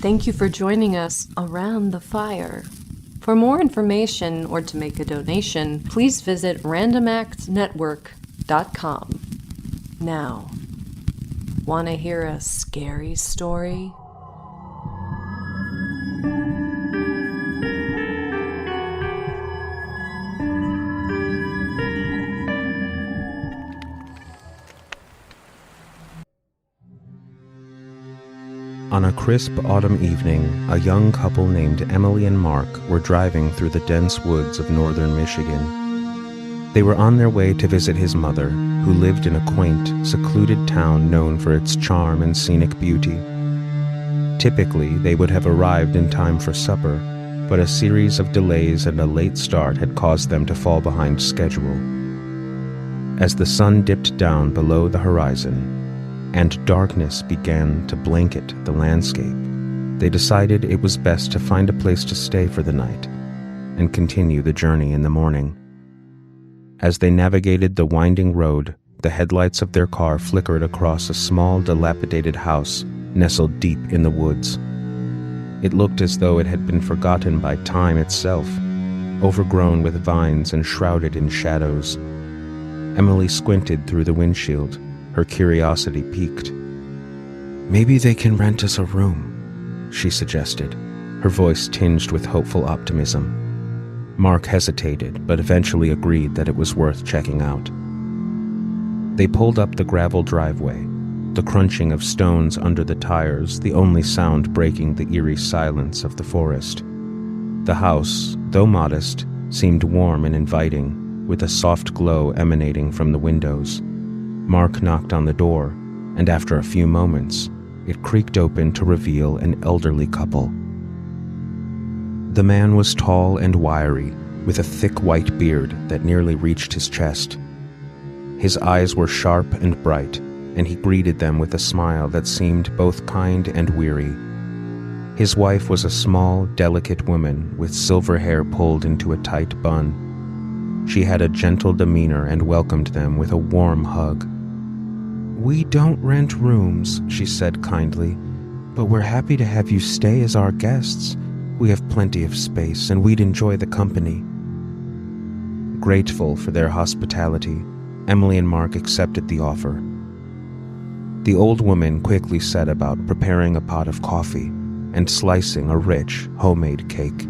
Thank you for joining us around the fire. For more information or to make a donation, please visit randomactsnetwork.com. Now, want to hear a scary story? On a crisp autumn evening, a young couple named Emily and Mark were driving through the dense woods of northern Michigan. They were on their way to visit his mother, who lived in a quaint, secluded town known for its charm and scenic beauty. Typically, they would have arrived in time for supper, but a series of delays and a late start had caused them to fall behind schedule. As the sun dipped down below the horizon, and darkness began to blanket the landscape, they decided it was best to find a place to stay for the night and continue the journey in the morning. As they navigated the winding road, the headlights of their car flickered across a small, dilapidated house nestled deep in the woods. It looked as though it had been forgotten by time itself, overgrown with vines and shrouded in shadows. Emily squinted through the windshield, her curiosity piqued. "Maybe they can rent us a room," she suggested, her voice tinged with hopeful optimism. Mark hesitated, but eventually agreed that it was worth checking out. They pulled up the gravel driveway, the crunching of stones under the tires the only sound breaking the eerie silence of the forest. The house, though modest, seemed warm and inviting, with a soft glow emanating from the windows. Mark knocked on the door, and after a few moments, it creaked open to reveal an elderly couple. The man was tall and wiry, with a thick white beard that nearly reached his chest. His eyes were sharp and bright, and he greeted them with a smile that seemed both kind and weary. His wife was a small, delicate woman with silver hair pulled into a tight bun. She had a gentle demeanor and welcomed them with a warm hug. "We don't rent rooms," she said kindly, "but we're happy to have you stay as our guests. We have plenty of space, and we'd enjoy the company." Grateful for their hospitality, Emily and Mark accepted the offer. The old woman quickly set about preparing a pot of coffee and slicing a rich, homemade cake.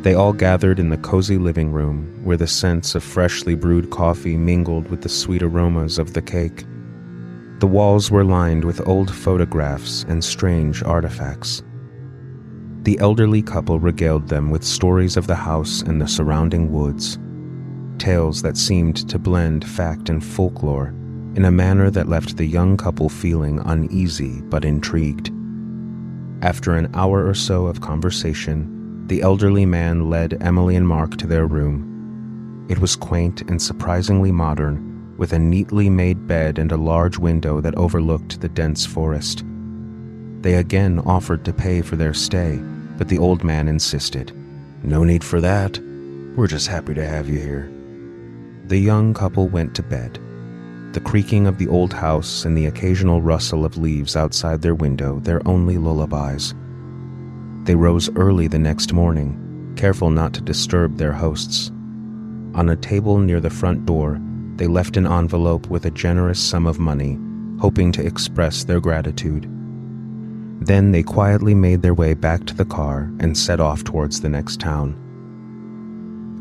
They all gathered in the cozy living room, where the scents of freshly brewed coffee mingled with the sweet aromas of the cake. The walls were lined with old photographs and strange artifacts. The elderly couple regaled them with stories of the house and the surrounding woods, tales that seemed to blend fact and folklore in a manner that left the young couple feeling uneasy but intrigued. After an hour or so of conversation, the elderly man led Emily and Mark to their room. It was quaint and surprisingly modern, with a neatly made bed and a large window that overlooked the dense forest. They again offered to pay for their stay, but the old man insisted. "No need for that. We're just happy to have you here." The young couple went to bed, the creaking of the old house and the occasional rustle of leaves outside their window their only lullabies. They rose early the next morning, careful not to disturb their hosts. On a table near the front door, they left an envelope with a generous sum of money, hoping to express their gratitude. Then they quietly made their way back to the car and set off towards the next town.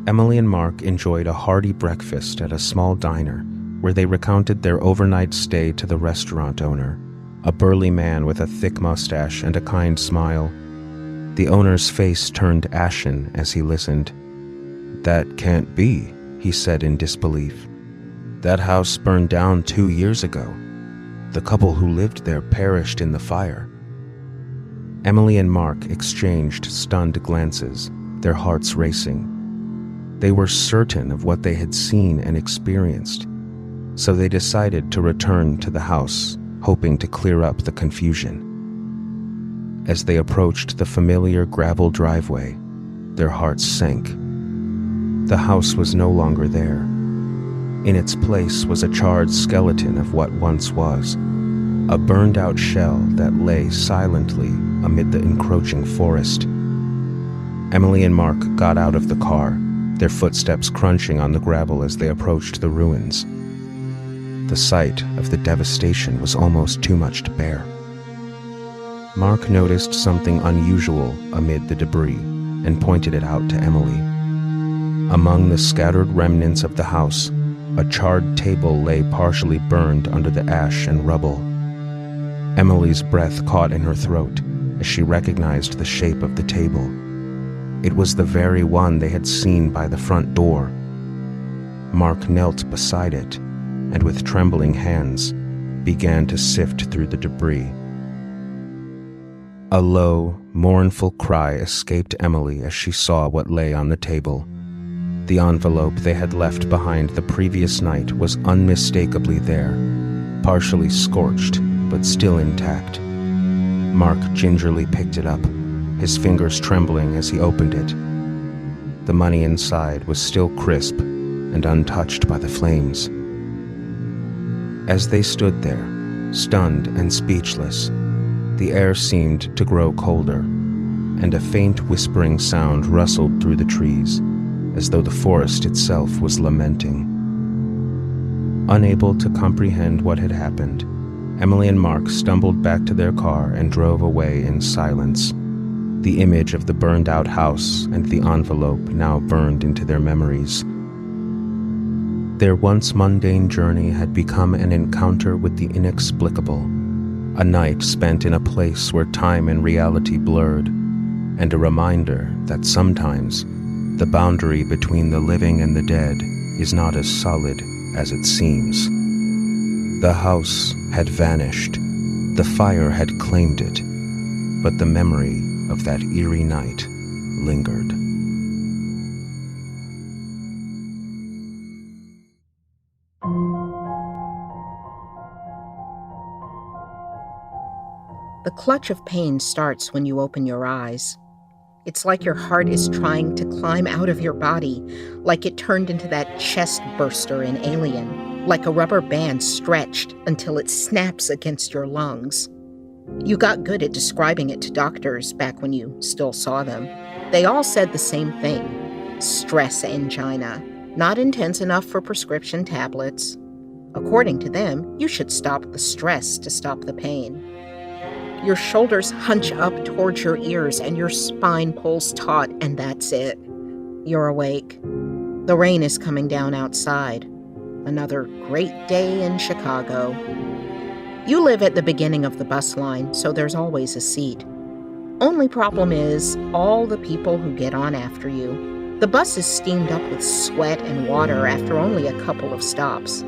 Emily and Mark enjoyed a hearty breakfast at a small diner, where they recounted their overnight stay to the restaurant owner, a burly man with a thick mustache and a kind smile. The owner's face turned ashen as he listened. "That can't be," he said in disbelief. "That house burned down 2 years ago. The couple who lived there perished in the fire." Emily and Mark exchanged stunned glances, their hearts racing. They were certain of what they had seen and experienced, so they decided to return to the house, hoping to clear up the confusion. As they approached the familiar gravel driveway, their hearts sank. The house was no longer there. In its place was a charred skeleton of what once was, a burned-out shell that lay silently amid the encroaching forest. Emily and Mark got out of the car, their footsteps crunching on the gravel as they approached the ruins. The sight of the devastation was almost too much to bear. Mark noticed something unusual amid the debris and pointed it out to Emily. Among the scattered remnants of the house, a charred table lay partially burned under the ash and rubble. Emily's breath caught in her throat as she recognized the shape of the table. It was the very one they had seen by the front door. Mark knelt beside it and with trembling hands began to sift through the debris. A low, mournful cry escaped Emily as she saw what lay on the table. The envelope they had left behind the previous night was unmistakably there, partially scorched but still intact. Mark gingerly picked it up, his fingers trembling as he opened it. The money inside was still crisp and untouched by the flames. As they stood there, stunned and speechless, the air seemed to grow colder, and a faint whispering sound rustled through the trees, as though the forest itself was lamenting. Unable to comprehend what had happened, Emily and Mark stumbled back to their car and drove away in silence, the image of the burned-out house and the envelope now burned into their memories. Their once mundane journey had become an encounter with the inexplicable, a night spent in a place where time and reality blurred, and a reminder that sometimes the boundary between the living and the dead is not as solid as it seems. The house had vanished, the fire had claimed it, but the memory of that eerie night lingered. The clutch of pain starts when you open your eyes. It's like your heart is trying to climb out of your body, like it turned into that chest burster in Alien, like a rubber band stretched until it snaps against your lungs. You got good at describing it to doctors back when you still saw them. They all said the same thing: stress angina, not intense enough for prescription tablets. According to them, you should stop the stress to stop the pain. Your shoulders hunch up towards your ears and your spine pulls taut, and that's it. You're awake. The rain is coming down outside. Another great day in Chicago. You live at the beginning of the bus line, so there's always a seat. Only problem is all the people who get on after you. The bus is steamed up with sweat and water after only a couple of stops.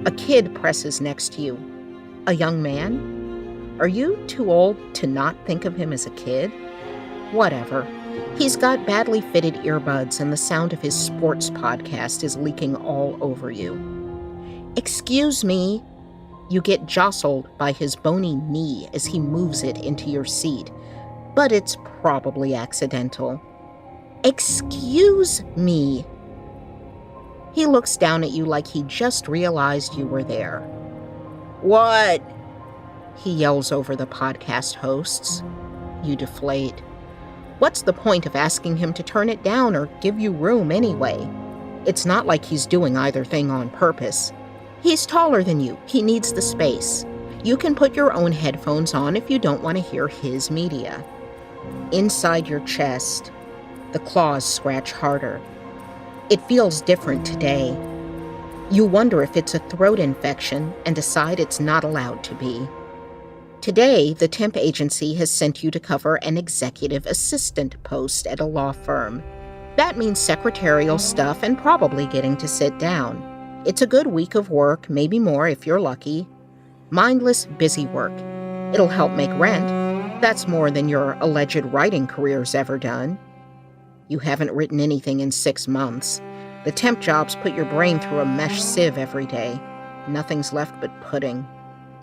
A kid presses next to you. A young man? Are you too old to not think of him as a kid? Whatever. He's got badly fitted earbuds and the sound of his sports podcast is leaking all over you. Excuse me. You get jostled by his bony knee as he moves it into your seat, but it's probably accidental. Excuse me. He looks down at you like he just realized you were there. What? He yells over the podcast hosts. You deflate. What's the point of asking him to turn it down or give you room anyway? It's not like he's doing either thing on purpose. He's taller than you. He needs the space. You can put your own headphones on if you don't want to hear his media. Inside your chest, the claws scratch harder. It feels different today. You wonder if it's a throat infection and decide it's not allowed to be. Today, the temp agency has sent you to cover an executive assistant post at a law firm. That means secretarial stuff and probably getting to sit down. It's a good week of work, maybe more if you're lucky. Mindless, busy work. It'll help make rent. That's more than your alleged writing career's ever done. You haven't written anything in 6 months. The temp jobs put your brain through a mesh sieve every day. Nothing's left but pudding.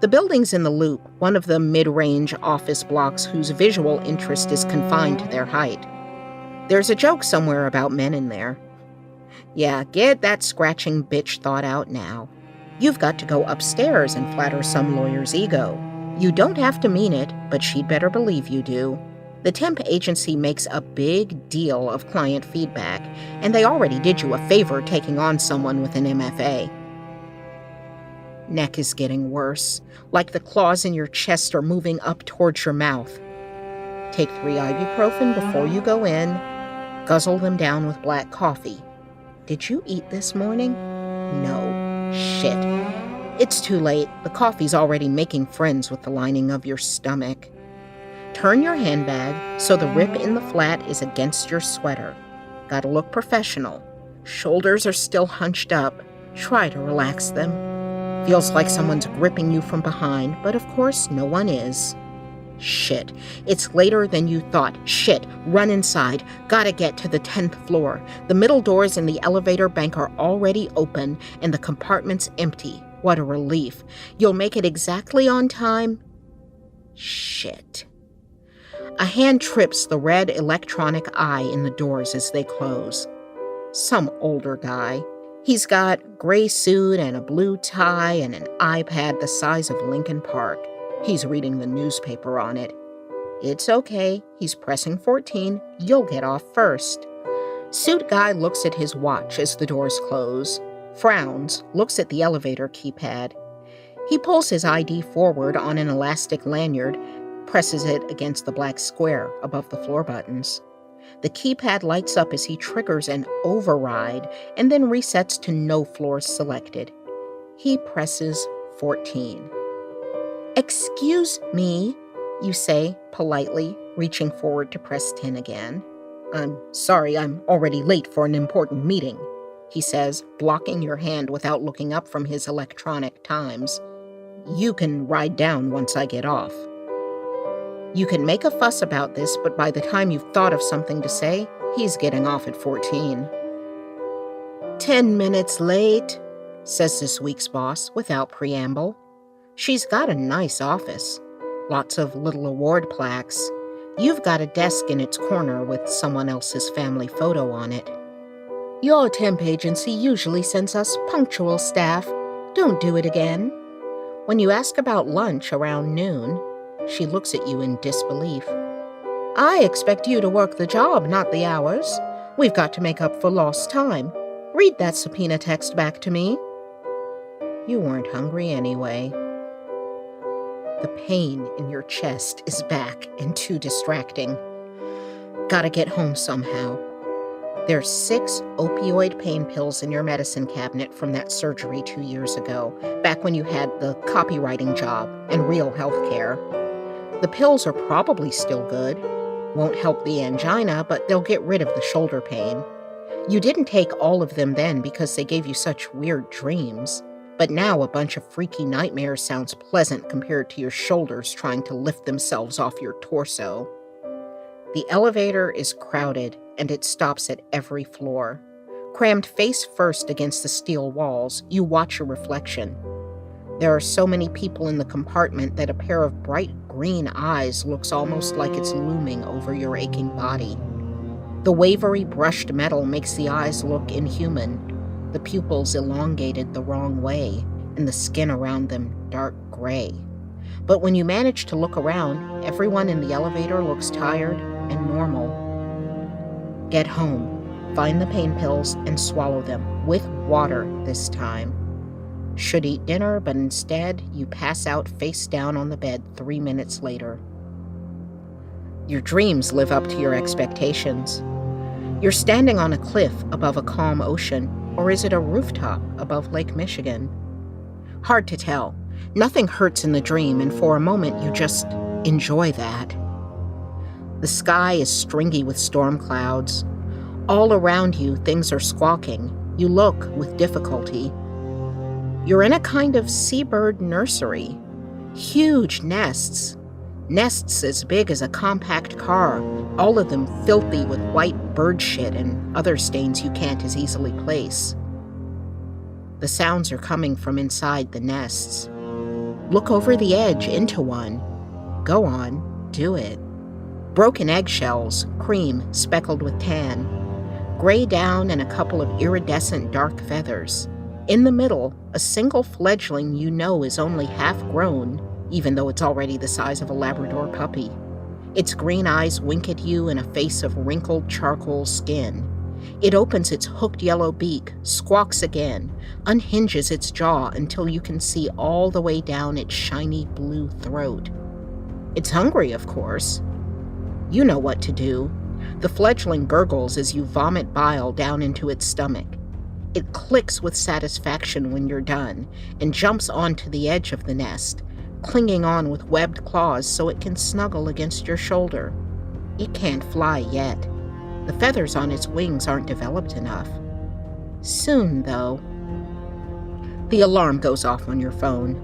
The building's in the Loop, one of the mid-range office blocks whose visual interest is confined to their height. There's a joke somewhere about men in there. Yeah, get that scratching bitch thought out now. You've got to go upstairs and flatter some lawyer's ego. You don't have to mean it, but she'd better believe you do. The temp agency makes a big deal of client feedback, and they already did you a favor taking on someone with an MFA. Neck is getting worse, like the claws in your chest are moving up towards your mouth. Take 3 ibuprofen before you go in. Guzzle them down with black coffee. Did you eat this morning? No. Shit. It's too late. The coffee's already making friends with the lining of your stomach. Turn your handbag so the rip in the flat is against your sweater. Gotta look professional. Shoulders are still hunched up. Try to relax them. Feels like someone's gripping you from behind, but of course no one is. Shit. It's later than you thought. Shit. Run inside. Gotta get to the 10th floor. The middle doors in the elevator bank are already open and the compartment's empty. What a relief. You'll make it exactly on time. Shit. A hand trips the red electronic eye in the doors as they close. Some older guy. He's got gray suit and a blue tie and an iPad the size of Lincoln Park. He's reading the newspaper on it. It's okay. He's pressing 14. You'll get off first. Suit guy looks at his watch as the doors close. Frowns, looks at the elevator keypad. He pulls his ID forward on an elastic lanyard, presses it against the black square above the floor buttons. The keypad lights up as he triggers an override and then resets to no floors selected. He presses 14. "Excuse me," you say politely, reaching forward to press 10 again. "I'm sorry, I'm already late for an important meeting," he says, blocking your hand without looking up from his electronic times. "You can ride down once I get off." You can make a fuss about this, but by the time you've thought of something to say, he's getting off at 14. 10 minutes late, says this week's boss without preamble. She's got a nice office. Lots of little award plaques. You've got a desk in its corner with someone else's family photo on it. Your temp agency usually sends us punctual staff. Don't do it again. When you ask about lunch around noon, she looks at you in disbelief. I expect you to work the job, not the hours. We've got to make up for lost time. Read that subpoena text back to me. You weren't hungry anyway. The pain in your chest is back and too distracting. Gotta get home somehow. There's 6 opioid pain pills in your medicine cabinet from that surgery 2 years ago, back when you had the copywriting job and real health care. The pills are probably still good. Won't help the angina, but they'll get rid of the shoulder pain. You didn't take all of them then because they gave you such weird dreams. But now a bunch of freaky nightmares sounds pleasant compared to your shoulders trying to lift themselves off your torso. The elevator is crowded, and it stops at every floor. Crammed face first against the steel walls, you watch your reflection. There are so many people in the compartment that a pair of bright green eyes looks almost like it's looming over your aching body. The wavery brushed metal makes the eyes look inhuman, the pupils elongated the wrong way, and the skin around them dark gray. But when you manage to look around, everyone in the elevator looks tired and normal. Get home, find the pain pills, and swallow them, with water this time. Should eat dinner, but instead, you pass out face down on the bed 3 minutes later. Your dreams live up to your expectations. You're standing on a cliff above a calm ocean, or is it a rooftop above Lake Michigan? Hard to tell. Nothing hurts in the dream, and for a moment you just enjoy that. The sky is stringy with storm clouds. All around you, things are squawking. You look with difficulty. You're in a kind of seabird nursery. Huge nests. Nests as big as a compact car, all of them filthy with white bird shit and other stains you can't as easily place. The sounds are coming from inside the nests. Look over the edge into one. Go on, do it. Broken eggshells, cream speckled with tan. Gray down and a couple of iridescent dark feathers. In the middle, a single fledgling you know is only half grown, even though it's already the size of a Labrador puppy. Its green eyes wink at you in a face of wrinkled charcoal skin. It opens its hooked yellow beak, squawks again, unhinges its jaw until you can see all the way down its shiny blue throat. It's hungry, of course. You know what to do. The fledgling gurgles as you vomit bile down into its stomach. It clicks with satisfaction when you're done and jumps onto the edge of the nest, clinging on with webbed claws so it can snuggle against your shoulder. It can't fly yet. The feathers on its wings aren't developed enough. Soon, though. The alarm goes off on your phone.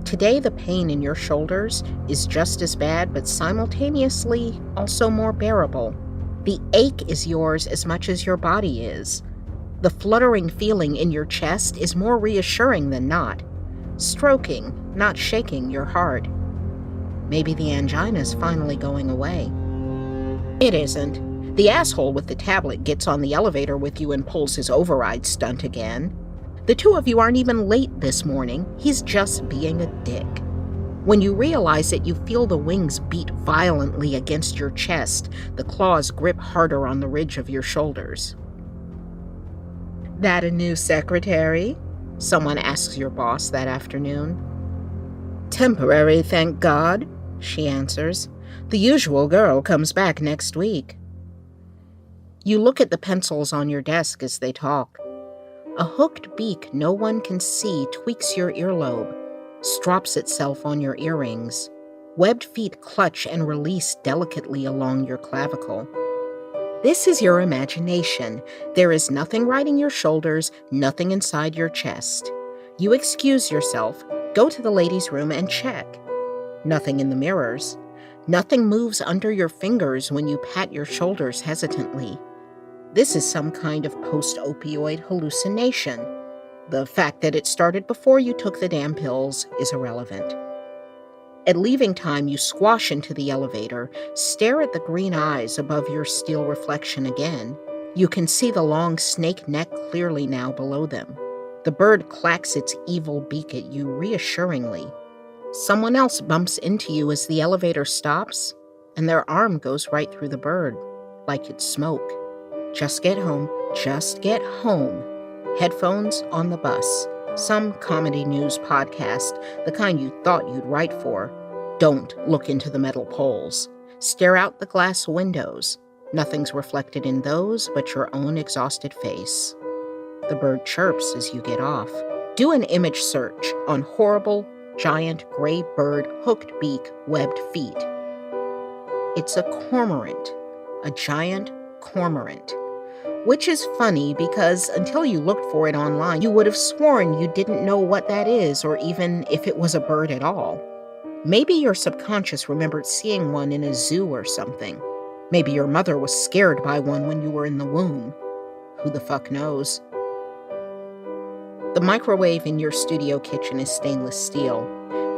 Today, the pain in your shoulders is just as bad, but simultaneously also more bearable. The ache is yours as much as your body is. The fluttering feeling in your chest is more reassuring than not. Stroking, not shaking your heart. Maybe the angina's finally going away. It isn't. The asshole with the tablet gets on the elevator with you and pulls his override stunt again. The two of you aren't even late this morning. He's just being a dick. When you realize it, you feel the wings beat violently against your chest. The claws grip harder on the ridge of your shoulders. "That a new secretary?" someone asks your boss that afternoon. "Temporary, thank God," she answers. "The usual girl comes back next week." You look at the pencils on your desk as they talk. A hooked beak no one can see tweaks your earlobe, strops itself on your earrings. Webbed feet clutch and release delicately along your clavicle. This is your imagination. There is nothing riding your shoulders, nothing inside your chest. You excuse yourself, go to the ladies' room and check. Nothing in the mirrors. Nothing moves under your fingers when you pat your shoulders hesitantly. This is some kind of post-opioid hallucination. The fact that it started before you took the damn pills is irrelevant. At leaving time, you squash into the elevator, stare at the green eyes above your steel reflection again. You can see the long snake neck clearly now below them. The bird clacks its evil beak at you reassuringly. Someone else bumps into you as the elevator stops, and their arm goes right through the bird, like it's smoke. Just get home, just get home. Headphones on the bus. Some comedy news podcast, the kind you thought you'd write for. Don't look into the metal poles. Stare out the glass windows. Nothing's reflected in those but your own exhausted face. The bird chirps as you get off. Do an image search on horrible, giant gray bird, hooked beak, webbed feet. It's a cormorant, a giant cormorant. Which is funny because until you looked for it online, you would have sworn you didn't know what that is or even if it was a bird at all. Maybe your subconscious remembered seeing one in a zoo or something. Maybe your mother was scared by one when you were in the womb. Who the fuck knows? The microwave in your studio kitchen is stainless steel.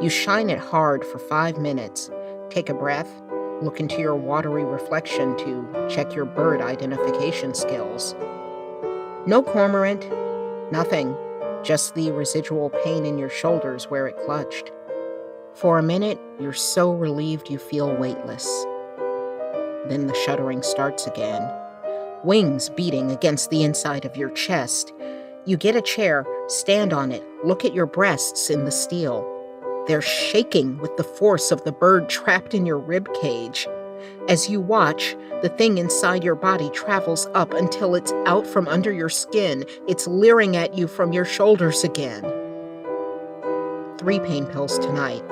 You shine it hard for 5 minutes, take a breath, look into your watery reflection to check your bird identification skills. No cormorant, nothing, just the residual pain in your shoulders where it clutched. For a minute, you're so relieved you feel weightless. Then the shuddering starts again. Wings beating against the inside of your chest. You get a chair, stand on it, look at your breasts in the steel. They're shaking with the force of the bird trapped in your rib cage. As you watch, the thing inside your body travels up until it's out from under your skin. It's leering at you from your shoulders again. 3 pain pills tonight.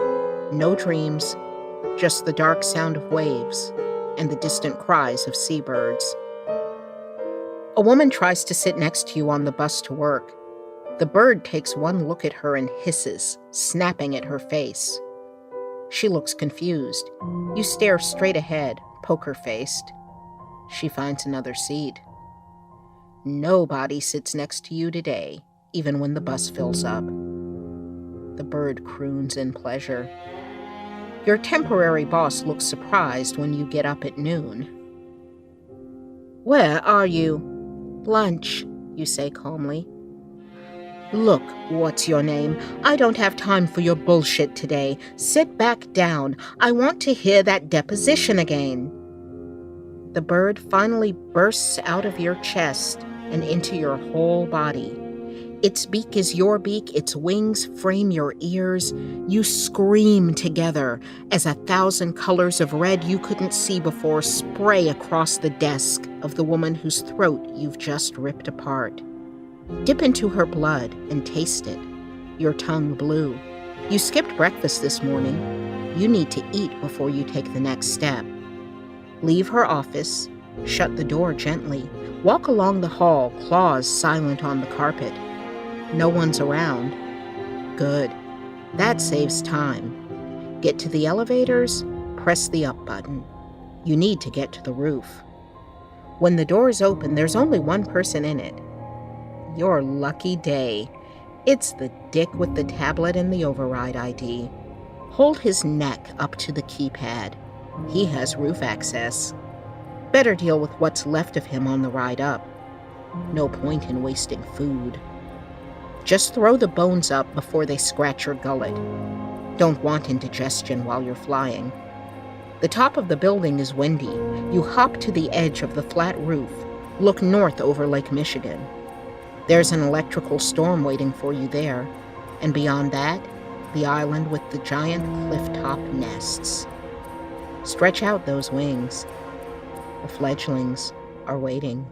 No dreams, just the dark sound of waves and the distant cries of seabirds. A woman tries to sit next to you on the bus to work. The bird takes one look at her and hisses, snapping at her face. She looks confused. You stare straight ahead, poker-faced. She finds another seat. Nobody sits next to you today, even when the bus fills up. The bird croons in pleasure. Your temporary boss looks surprised when you get up at noon. "Where are you?" "Lunch," you say calmly. Look, what's your name? I don't have time for your bullshit today. Sit back down. I want to hear that deposition again. The bird finally bursts out of your chest and into your whole body. Its beak is your beak, its wings frame your ears. You scream together as 1,000 colors of red you couldn't see before spray across the desk of the woman whose throat you've just ripped apart. Dip into her blood and taste it, your tongue blue. You skipped breakfast this morning. You need to eat before you take the next step. Leave her office, shut the door gently, walk along the hall, claws silent on the carpet. No one's around. Good. That saves time. Get to the elevators, press the up button. You need to get to the roof. When the doors open, there's only one person in it. Your lucky day. It's the dick with the tablet and the override ID. Hold his neck up to the keypad. He has roof access. Better deal with what's left of him on the ride up. No point in wasting food. Just throw the bones up before they scratch your gullet. Don't want indigestion while you're flying. The top of the building is windy. You hop to the edge of the flat roof. Look north over Lake Michigan. There's an electrical storm waiting for you there. And beyond that, the island with the giant cliff-top nests. Stretch out those wings. The fledglings are waiting.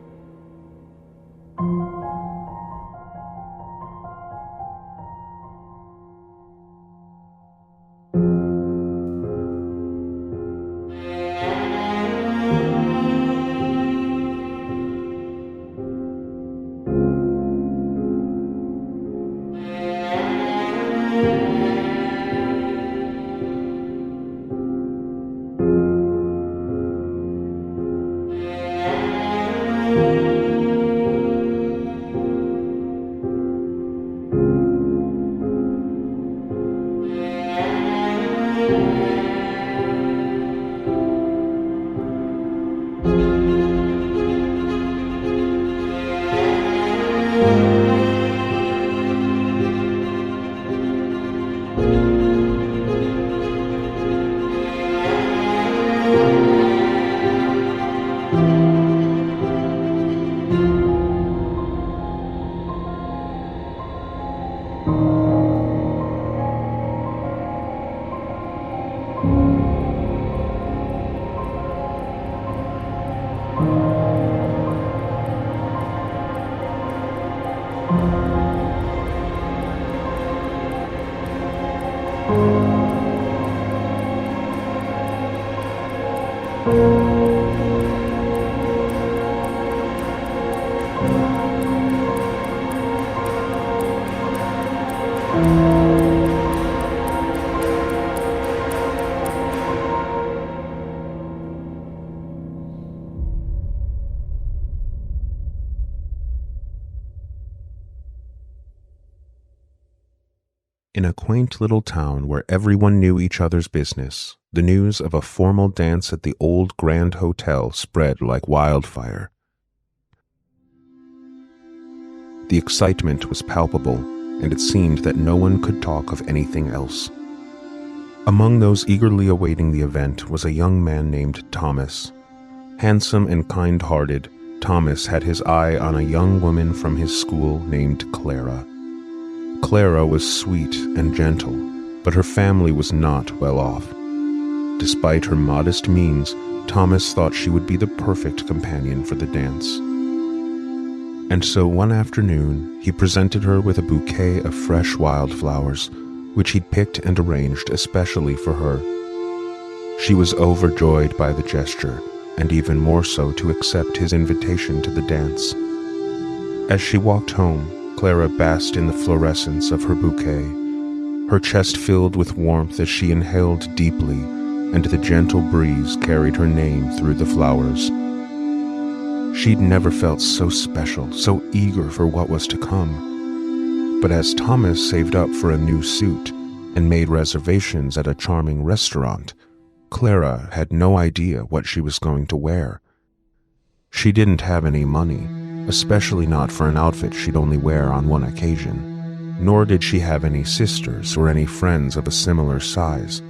In a quaint little town where everyone knew each other's business, the news of a formal dance at the old Grand Hotel spread like wildfire. The excitement was palpable, and it seemed that no one could talk of anything else. Among those eagerly awaiting the event was a young man named Thomas. Handsome and kind-hearted, Thomas had his eye on a young woman from his school named Clara. Clara was sweet and gentle, but her family was not well off. Despite her modest means, Thomas thought she would be the perfect companion for the dance. And so one afternoon, he presented her with a bouquet of fresh wildflowers, which he'd picked and arranged especially for her. She was overjoyed by the gesture, and even more so to accept his invitation to the dance. As she walked home, Clara basked in the fluorescence of her bouquet. Her chest filled with warmth as she inhaled deeply, and the gentle breeze carried her name through the flowers. She'd never felt so special, so eager for what was to come. But as Thomas saved up for a new suit and made reservations at a charming restaurant, Clara had no idea what she was going to wear. She didn't have any money, especially not for an outfit she'd only wear on one occasion. nor did she have any sisters or any friends of a similar size.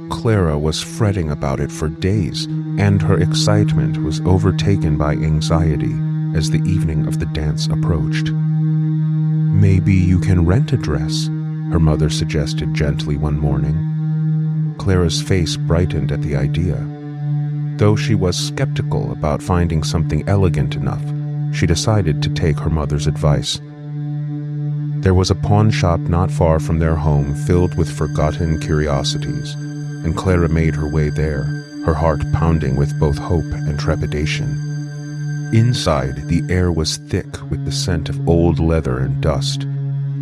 Clara was fretting about it for days, and her excitement was overtaken by anxiety as the evening of the dance approached. "Maybe you can rent a dress," her mother suggested gently one morning. Clara's face brightened at the idea. Though she was skeptical about finding something elegant enough, she decided to take her mother's advice. There was a pawn shop not far from their home filled with forgotten curiosities, and Clara made her way there, her heart pounding with both hope and trepidation. Inside, the air was thick with the scent of old leather and dust.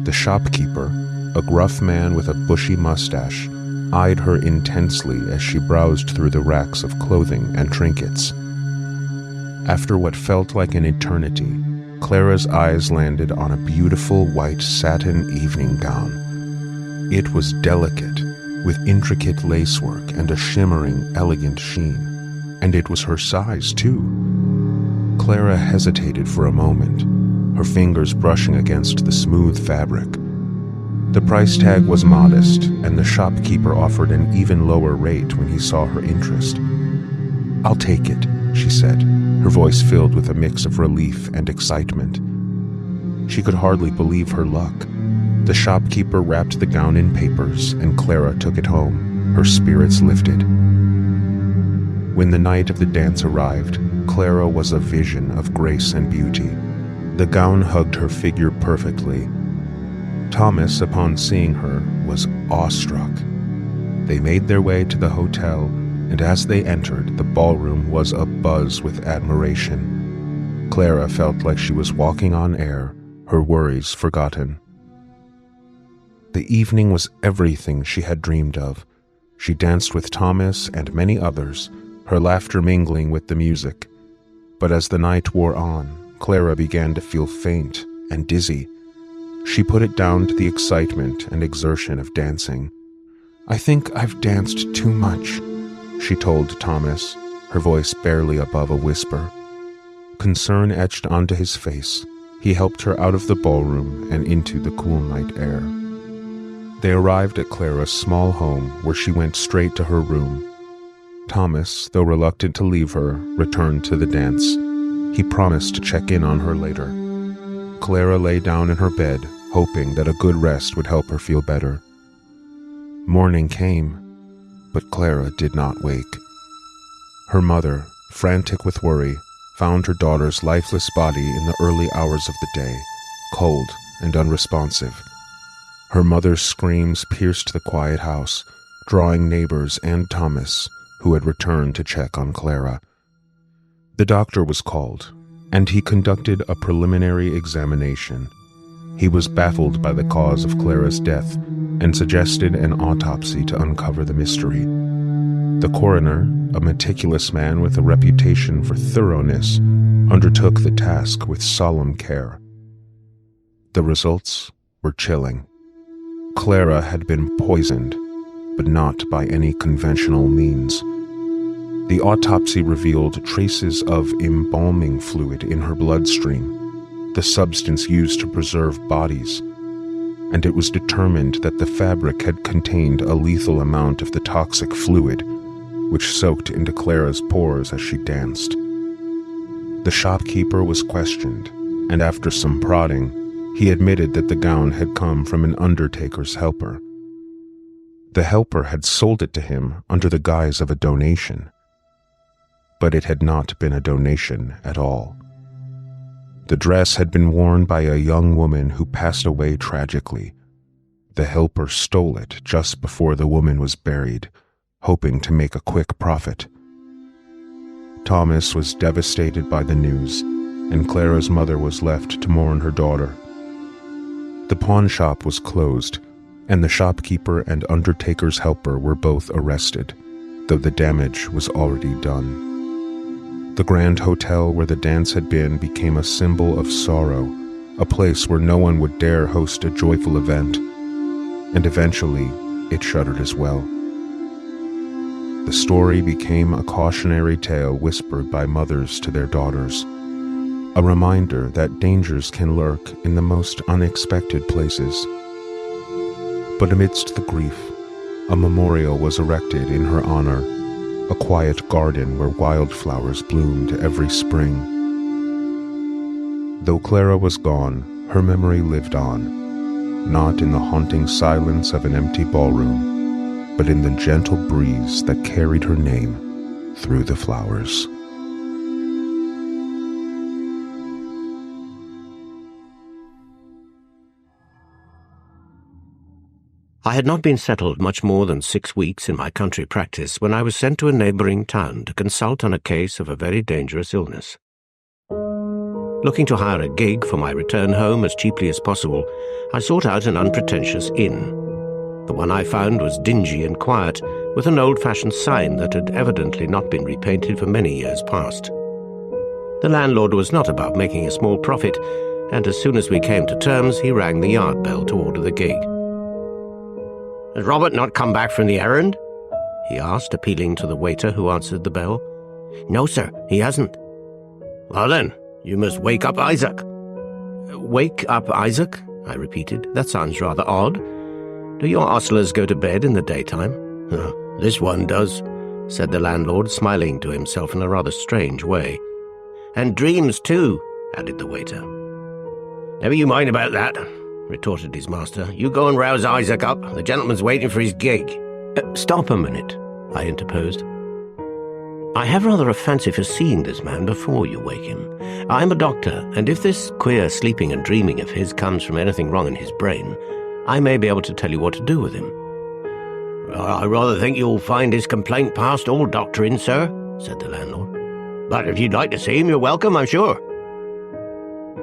The shopkeeper, a gruff man with a bushy mustache, eyed her intensely as she browsed through the racks of clothing and trinkets. After what felt like an eternity, Clara's eyes landed on a beautiful white satin evening gown. It was delicate, with intricate lacework and a shimmering, elegant sheen, and it was her size, too. Clara hesitated for a moment, her fingers brushing against the smooth fabric. The price tag was modest, and the shopkeeper offered an even lower rate when he saw her interest. "I'll take it," she said, her voice filled with a mix of relief and excitement. She could hardly believe her luck. The shopkeeper wrapped the gown in papers, and Clara took it home, her spirits lifted. When the night of the dance arrived, Clara was a vision of grace and beauty. The gown hugged her figure perfectly. Thomas, upon seeing her, was awestruck. They made their way to the hotel, and as they entered, the ballroom was abuzz with admiration. Clara felt like she was walking on air, her worries forgotten. The evening was everything she had dreamed of. She danced with Thomas and many others, her laughter mingling with the music. But as the night wore on, Clara began to feel faint and dizzy. She put it down to the excitement and exertion of dancing. "I think I've danced too much," she told Thomas, her voice barely above a whisper. Concern etched onto his face. He helped her out of the ballroom and into the cool night air. They arrived at Clara's small home, where she went straight to her room. Thomas, though reluctant to leave her, returned to the dance. He promised to check in on her later. Clara lay down in her bed, hoping that a good rest would help her feel better. Morning came, but Clara did not wake. Her mother, frantic with worry, found her daughter's lifeless body in the early hours of the day, cold and unresponsive. Her mother's screams pierced the quiet house, drawing neighbors and Thomas, who had returned to check on Clara. The doctor was called, and he conducted a preliminary examination. He was baffled by the cause of Clara's death and suggested an autopsy to uncover the mystery. The coroner, a meticulous man with a reputation for thoroughness, undertook the task with solemn care. The results were chilling. Clara had been poisoned, but not by any conventional means. The autopsy revealed traces of embalming fluid in her bloodstream, the substance used to preserve bodies, and it was determined that the fabric had contained a lethal amount of the toxic fluid, which soaked into Clara's pores as she danced. The shopkeeper was questioned, and after some prodding, he admitted that the gown had come from an undertaker's helper. The helper had sold it to him under the guise of a donation. But it had not been a donation at all. The dress had been worn by a young woman who passed away tragically. The helper stole it just before the woman was buried, hoping to make a quick profit. Thomas was devastated by the news, and Clara's mother was left to mourn her daughter. The pawn shop was closed, and the shopkeeper and undertaker's helper were both arrested, though the damage was already done. The grand hotel where the dance had been became a symbol of sorrow, a place where no one would dare host a joyful event, and eventually it shuttered as well. The story became a cautionary tale whispered by mothers to their daughters. a reminder that dangers can lurk in the most unexpected places. But amidst the grief, a memorial was erected in her honor, a quiet garden where wildflowers bloomed every spring. Though Clara was gone, her memory lived on, not in the haunting silence of an empty ballroom, but in the gentle breeze that carried her name through the flowers. I had not been settled much more than 6 weeks in my country practice when I was sent to a neighbouring town to consult on a case of a very dangerous illness. Looking to hire a gig for my return home as cheaply as possible, I sought out an unpretentious inn. The one I found was dingy and quiet, with an old-fashioned sign that had evidently not been repainted for many years past. The landlord was not about making a small profit, and as soon as we came to terms, he rang the yard bell to order the gig. "Has Robert not come back from the errand?" he asked, appealing to the waiter who answered the bell. "No, sir, he hasn't." "Well then, you must wake up Isaac." "Wake up Isaac?" I repeated. "That sounds rather odd. Do your ostlers go to bed in the daytime?" "This one does," said the landlord, smiling to himself in a rather strange way. "And dreams too," added the waiter. "Never you mind about that," retorted his master. "You go and rouse Isaac up. The gentleman's waiting for his gig." "Stop a minute," I interposed. "I have rather a fancy for seeing this man before you wake him. I'm a doctor, and if this queer sleeping and dreaming of his comes from anything wrong in his brain, I may be able to tell you what to do with him." "I rather think you'll find his complaint past all doctoring, sir," said the landlord. "But if you'd like to see him, you're welcome, I'm sure."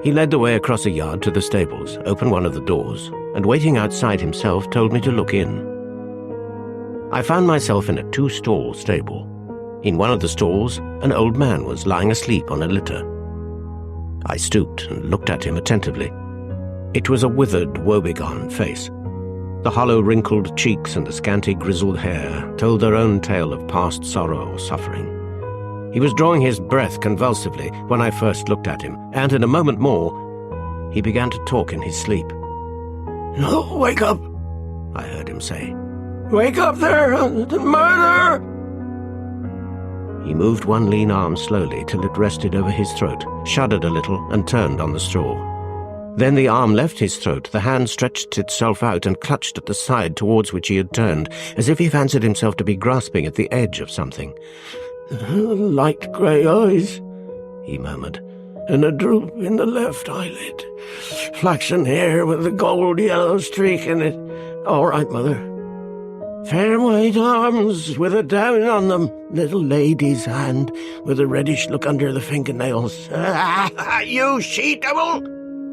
He led the way across a yard to the stables, opened one of the doors, and waiting outside himself told me to look in. I found myself in a 2-stall stable. In one of the stalls, an old man was lying asleep on a litter. I stooped and looked at him attentively. It was a withered, woebegone face. The hollow, wrinkled cheeks and the scanty, grizzled hair told their own tale of past sorrow or suffering. He was drawing his breath convulsively when I first looked at him, and in a moment more, he began to talk in his sleep. "No, wake up," I heard him say. "Wake up there, the murder!" He moved one lean arm slowly till it rested over his throat, shuddered a little, and turned on the straw. Then the arm left his throat, the hand stretched itself out and clutched at the side towards which he had turned, as if he fancied himself to be grasping at the edge of something. "Light grey eyes," he murmured, "and a droop in the left eyelid. Flaxen hair with a gold-yellow streak in it. All right, mother. Fair white arms with a down on them. Little lady's hand with a reddish look under the fingernails. You she-devil!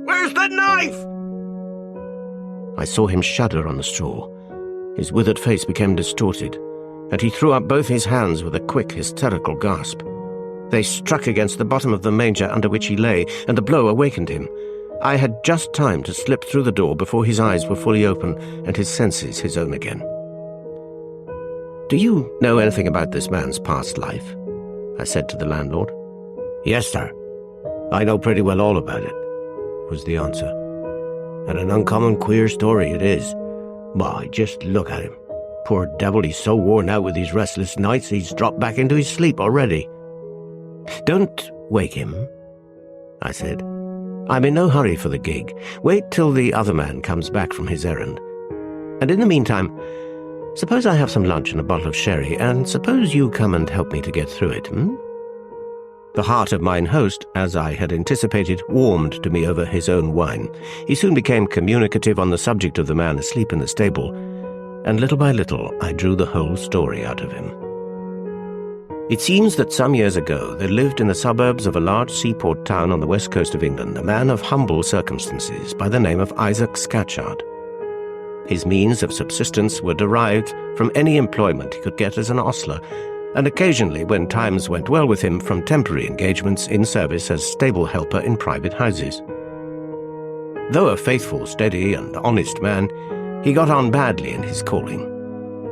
Where's the knife?" I saw him shudder on the straw. His withered face became distorted, and he threw up both his hands with a quick, hysterical gasp. They struck against the bottom of the manger under which he lay, and the blow awakened him. I had just time to slip through the door before his eyes were fully open and his senses his own again. "Do you know anything about this man's past life?" I said to the landlord. "Yes, sir. I know pretty well all about it," was the answer. "And an uncommon queer story it is. Why, just look at him. Poor devil, he's so worn out with these restless nights he's dropped back into his sleep already." "Don't wake him," I said. "I'm in no hurry for the gig. Wait till the other man comes back from his errand. And in the meantime, suppose I have some lunch and a bottle of sherry, and suppose you come and help me to get through it, The heart of mine host, as I had anticipated, warmed to me over his own wine. He soon became communicative on the subject of the man asleep in the stable, and little by little I drew the whole story out of him. It seems that some years ago there lived in the suburbs of a large seaport town on the west coast of England a man of humble circumstances by the name of Isaac Scatchard. His means of subsistence were derived from any employment he could get as an ostler, and occasionally, when times went well with him, from temporary engagements in service as stable helper in private houses. Though a faithful, steady, and honest man, he got on badly in his calling.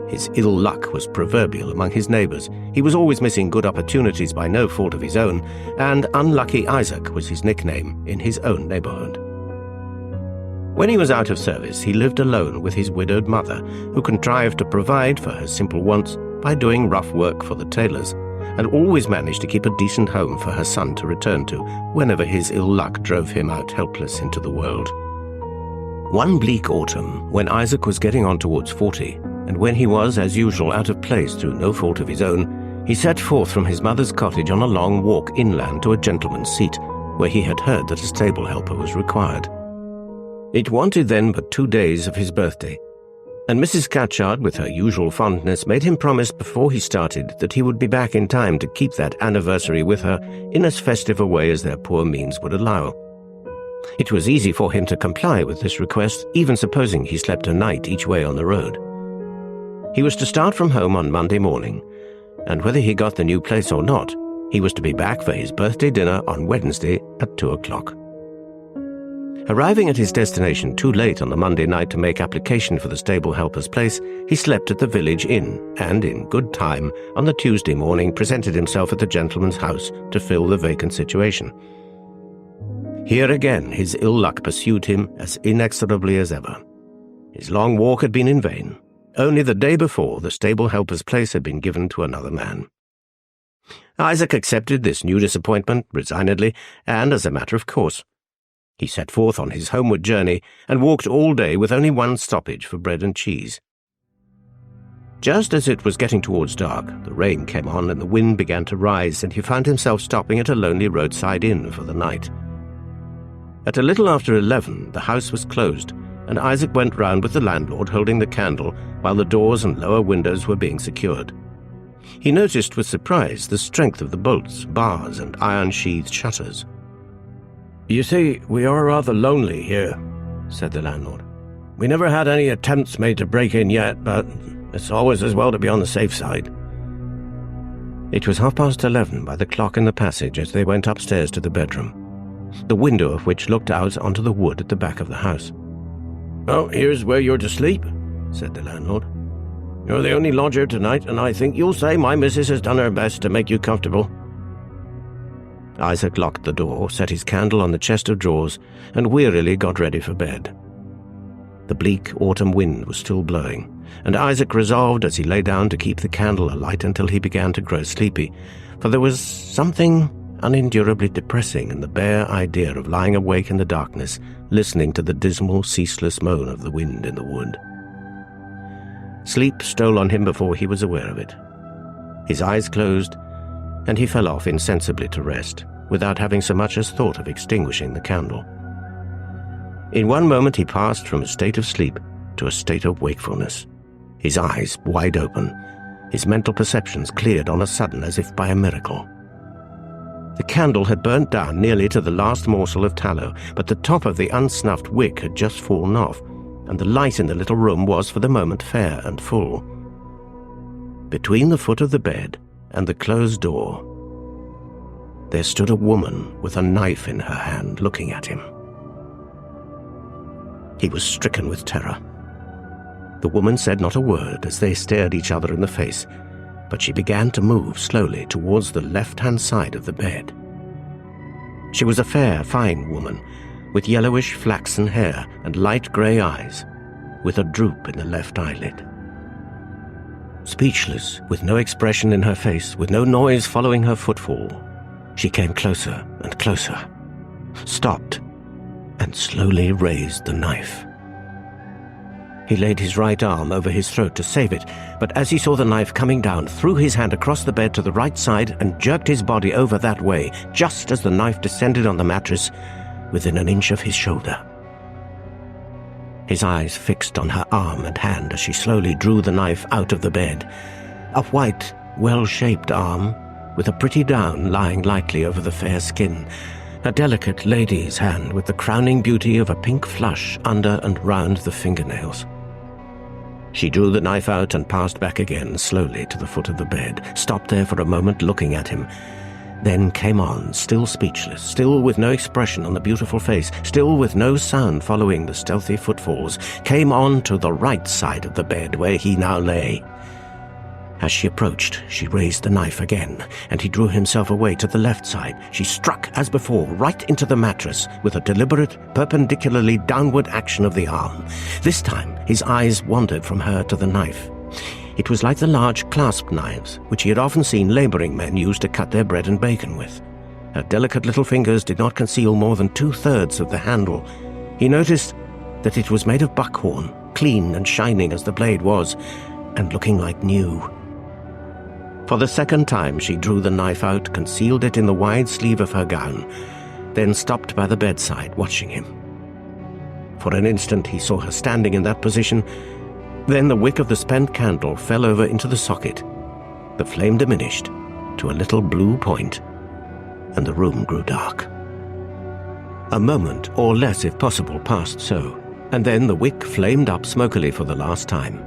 His ill luck was proverbial among his neighbors. He was always missing good opportunities by no fault of his own, and Unlucky Isaac was his nickname in his own neighborhood. When he was out of service, he lived alone with his widowed mother, who contrived to provide for her simple wants by doing rough work for the tailors, and always managed to keep a decent home for her son to return to whenever his ill luck drove him out helpless into the world. One bleak autumn, when Isaac was getting on towards 40, and when he was, as usual, out of place through no fault of his own, he set forth from his mother's cottage on a long walk inland to a gentleman's seat, where he had heard that a stable helper was required. It wanted then but 2 days of his birthday, and Mrs. Scatchard, with her usual fondness, made him promise before he started that he would be back in time to keep that anniversary with her in as festive a way as their poor means would allow. It was easy for him to comply with this request, even supposing he slept a night each way on the road. He was to start from home on Monday morning, and whether he got the new place or not, he was to be back for his birthday dinner on Wednesday at 2 o'clock. Arriving at his destination too late on the Monday night to make application for the stable helper's place, he slept at the village inn, and in good time, on the Tuesday morning, presented himself at the gentleman's house to fill the vacant situation. Here again his ill luck pursued him as inexorably as ever. His long walk had been in vain. Only the day before, the stable helper's place had been given to another man. Isaac accepted this new disappointment resignedly, and as a matter of course. He set forth on his homeward journey, and walked all day with only one stoppage for bread and cheese. Just as it was getting towards dark, the rain came on and the wind began to rise, and he found himself stopping at a lonely roadside inn for the night. At a little after 11, the house was closed, and Isaac went round with the landlord holding the candle while the doors and lower windows were being secured. He noticed with surprise the strength of the bolts, bars, and iron-sheathed shutters. "You see, we are rather lonely here," said the landlord. "We never had any attempts made to break in yet, but it's always as well to be on the safe side." It was 11:30 by the clock in the passage as they went upstairs to the bedroom, the window of which looked out onto the wood at the back of the house. "Oh, here's where you're to sleep," said the landlord. "You're the only lodger tonight, and I think you'll say my missus has done her best to make you comfortable." Isaac locked the door, set his candle on the chest of drawers, and wearily got ready for bed. The bleak autumn wind was still blowing, and Isaac resolved as he lay down to keep the candle alight until he began to grow sleepy, for there was something unendurably depressing in the bare idea of lying awake in the darkness, listening to the dismal, ceaseless moan of the wind in the wood. Sleep stole on him before he was aware of it. His eyes closed, and he fell off insensibly to rest, without having so much as thought of extinguishing the candle. In one moment he passed from a state of sleep to a state of wakefulness, his eyes wide open, his mental perceptions cleared on a sudden as if by a miracle. The candle had burnt down nearly to the last morsel of tallow, but the top of the unsnuffed wick had just fallen off, and the light in the little room was for the moment fair and full. Between the foot of the bed and the closed door, there stood a woman with a knife in her hand looking at him. He was stricken with terror. The woman said not a word as they stared each other in the face, but she began to move slowly towards the left-hand side of the bed. She was a fair, fine woman, with yellowish flaxen hair and light grey eyes, with a droop in the left eyelid. Speechless, with no expression in her face, with no noise following her footfall, she came closer and closer, stopped, and slowly raised the knife. He laid his right arm over his throat to save it, but as he saw the knife coming down, threw his hand across the bed to the right side and jerked his body over that way, just as the knife descended on the mattress within an inch of his shoulder. His eyes fixed on her arm and hand as she slowly drew the knife out of the bed. A white, well-shaped arm, with a pretty down lying lightly over the fair skin, a delicate lady's hand with the crowning beauty of a pink flush under and round the fingernails. She drew the knife out and passed back again slowly to the foot of the bed, stopped there for a moment looking at him, then came on, still speechless, still with no expression on the beautiful face, still with no sound following the stealthy footfalls, came on to the right side of the bed where he now lay. As she approached, she raised the knife again, and he drew himself away to the left side. She struck, as before, right into the mattress with a deliberate, perpendicularly downward action of the arm. This time, his eyes wandered from her to the knife. It was like the large clasp knives which he had often seen labouring men use to cut their bread and bacon with. Her delicate little fingers did not conceal more than 2/3 of the handle. He noticed that it was made of buckhorn, clean and shining as the blade was, and looking like new. For the second time she drew the knife out, concealed it in the wide sleeve of her gown, then stopped by the bedside, watching him. For an instant he saw her standing in that position. Then the wick of the spent candle fell over into the socket. The flame diminished to a little blue point, and the room grew dark. A moment, or less if possible, passed so, and then the wick flamed up smokily for the last time.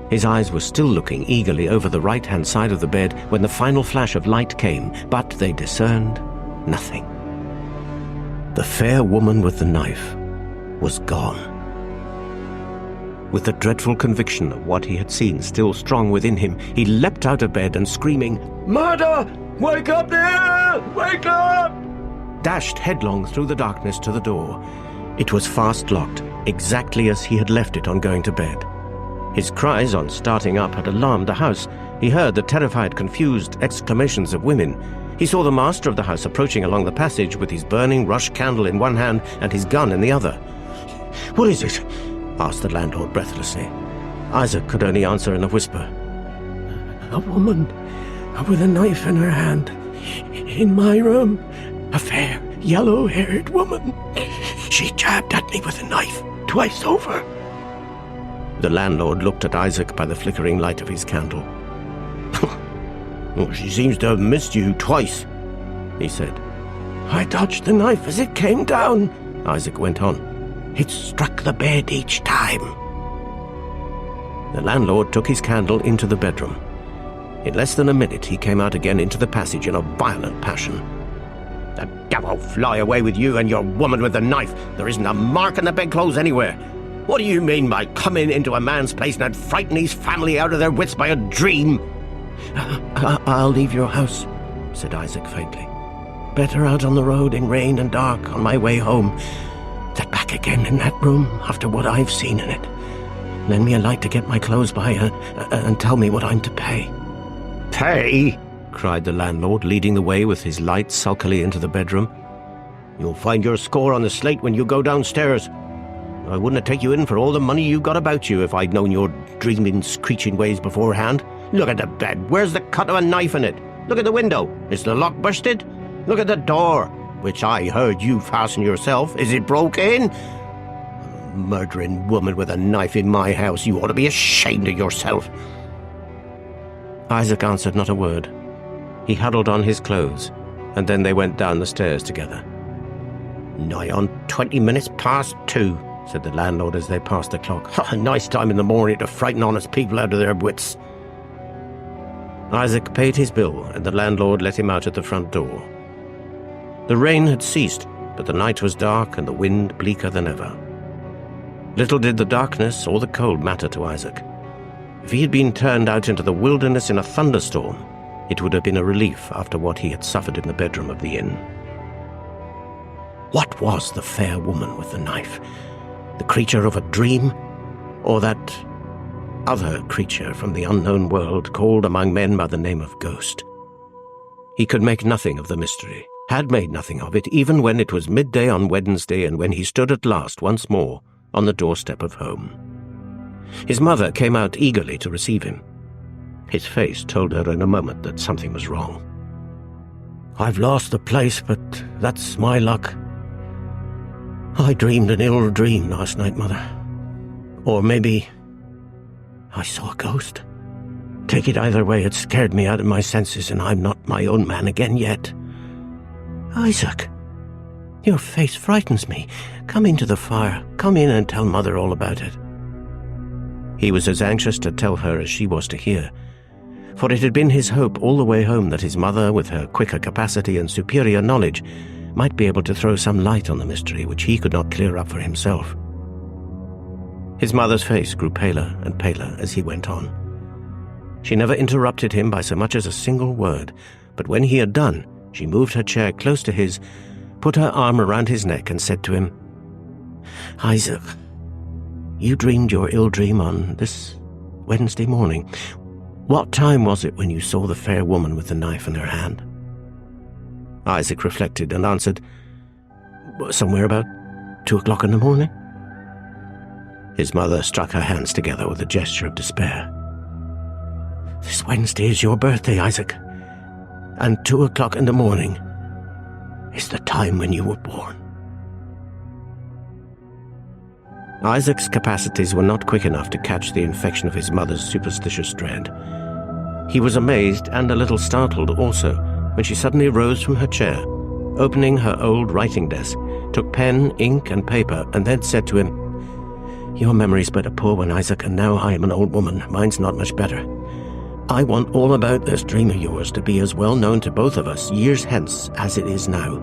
His eyes were still looking eagerly over the right-hand side of the bed when the final flash of light came, but they discerned nothing. The fair woman with the knife was gone. With the dreadful conviction of what he had seen still strong within him, he leapt out of bed and, screaming, "Murder! Wake up there! Wake up!" dashed headlong through the darkness to the door. It was fast locked, exactly as he had left it on going to bed. His cries on starting up had alarmed the house. He heard the terrified, confused exclamations of women. He saw the master of the house approaching along the passage with his burning rush candle in one hand and his gun in the other. "What is it?" asked the landlord breathlessly. Isaac could only answer in a whisper. "A woman with a knife in her hand. In my room. A fair, yellow-haired woman. She jabbed at me with a knife twice over." The landlord looked at Isaac by the flickering light of his candle. "Well, she seems to have missed you twice," he said. "I dodged the knife as it came down," Isaac went on. "It struck the bed each time." The landlord took his candle into the bedroom. In less than a minute he came out again into the passage in a violent passion. "The devil fly away with you and your woman with the knife! There isn't a mark in the bedclothes anywhere! What do you mean by coming into a man's place and frightening his family out of their wits by a dream?" I'll leave your house," said Isaac faintly. "Better out on the road in rain and dark on my way home than back again in that room after what I've seen in it. Lend me a light to get my clothes by and tell me what I'm to pay." "Pay?" cried the landlord, leading the way with his light sulkily into the bedroom. "You'll find your score on the slate when you go downstairs. I wouldn't have taken you in for all the money you got about you if I'd known your dreaming, screeching ways beforehand. Look at the bed. Where's the cut of a knife in it? Look at the window. Is the lock busted? Look at the door, which I heard you fasten yourself. Is it broken? A murdering woman with a knife in my house. You ought to be ashamed of yourself." Isaac answered not a word. He huddled on his clothes, and then they went down the stairs together. "Nigh on 20 minutes past 2, said the landlord as they passed the clock. "A nice time in the morning to frighten honest people out of their wits." Isaac paid his bill, and the landlord let him out at the front door. The rain had ceased, but the night was dark and the wind bleaker than ever. Little did the darkness or the cold matter to Isaac. If he had been turned out into the wilderness in a thunderstorm, it would have been a relief after what he had suffered in the bedroom of the inn. What was the fair woman with the knife? The creature of a dream? Or that other creature from the unknown world called among men by the name of Ghost? He could make nothing of the mystery, had made nothing of it, even when it was midday on Wednesday and when he stood at last once more on the doorstep of home. His mother came out eagerly to receive him. His face told her in a moment that something was wrong. "I've lost the place, but that's my luck. I dreamed an ill dream last night, Mother. Or maybe I saw a ghost. Take it either way, it scared me out of my senses, and I'm not my own man again yet." "Isaac, your face frightens me. Come into the fire. Come in and tell Mother all about it." He was as anxious to tell her as she was to hear. for it had been his hope all the way home that his mother, with her quicker capacity and superior knowledge, might be able to throw some light on the mystery which he could not clear up for himself. His mother's face grew paler and paler as he went on. She never interrupted him by so much as a single word, but when he had done, she moved her chair close to his, put her arm around his neck and said to him, "Isaac, you dreamed your ill dream on this Wednesday morning. What time was it when you saw the fair woman with the knife in her hand?" Isaac reflected and answered, "Somewhere about 2 o'clock in the morning." His mother struck her hands together with a gesture of despair. "This Wednesday is your birthday, Isaac, and 2 o'clock in the morning is the time when you were born." Isaac's capacities were not quick enough to catch the infection of his mother's superstitious dread. He was amazed and a little startled also when she suddenly rose from her chair, opening her old writing desk, took pen, ink, and paper, and then said to him, "Your memory's but a poor one, Isaac, and now I am an old woman. Mine's not much better. I want all about this dream of yours to be as well known to both of us years hence as it is now.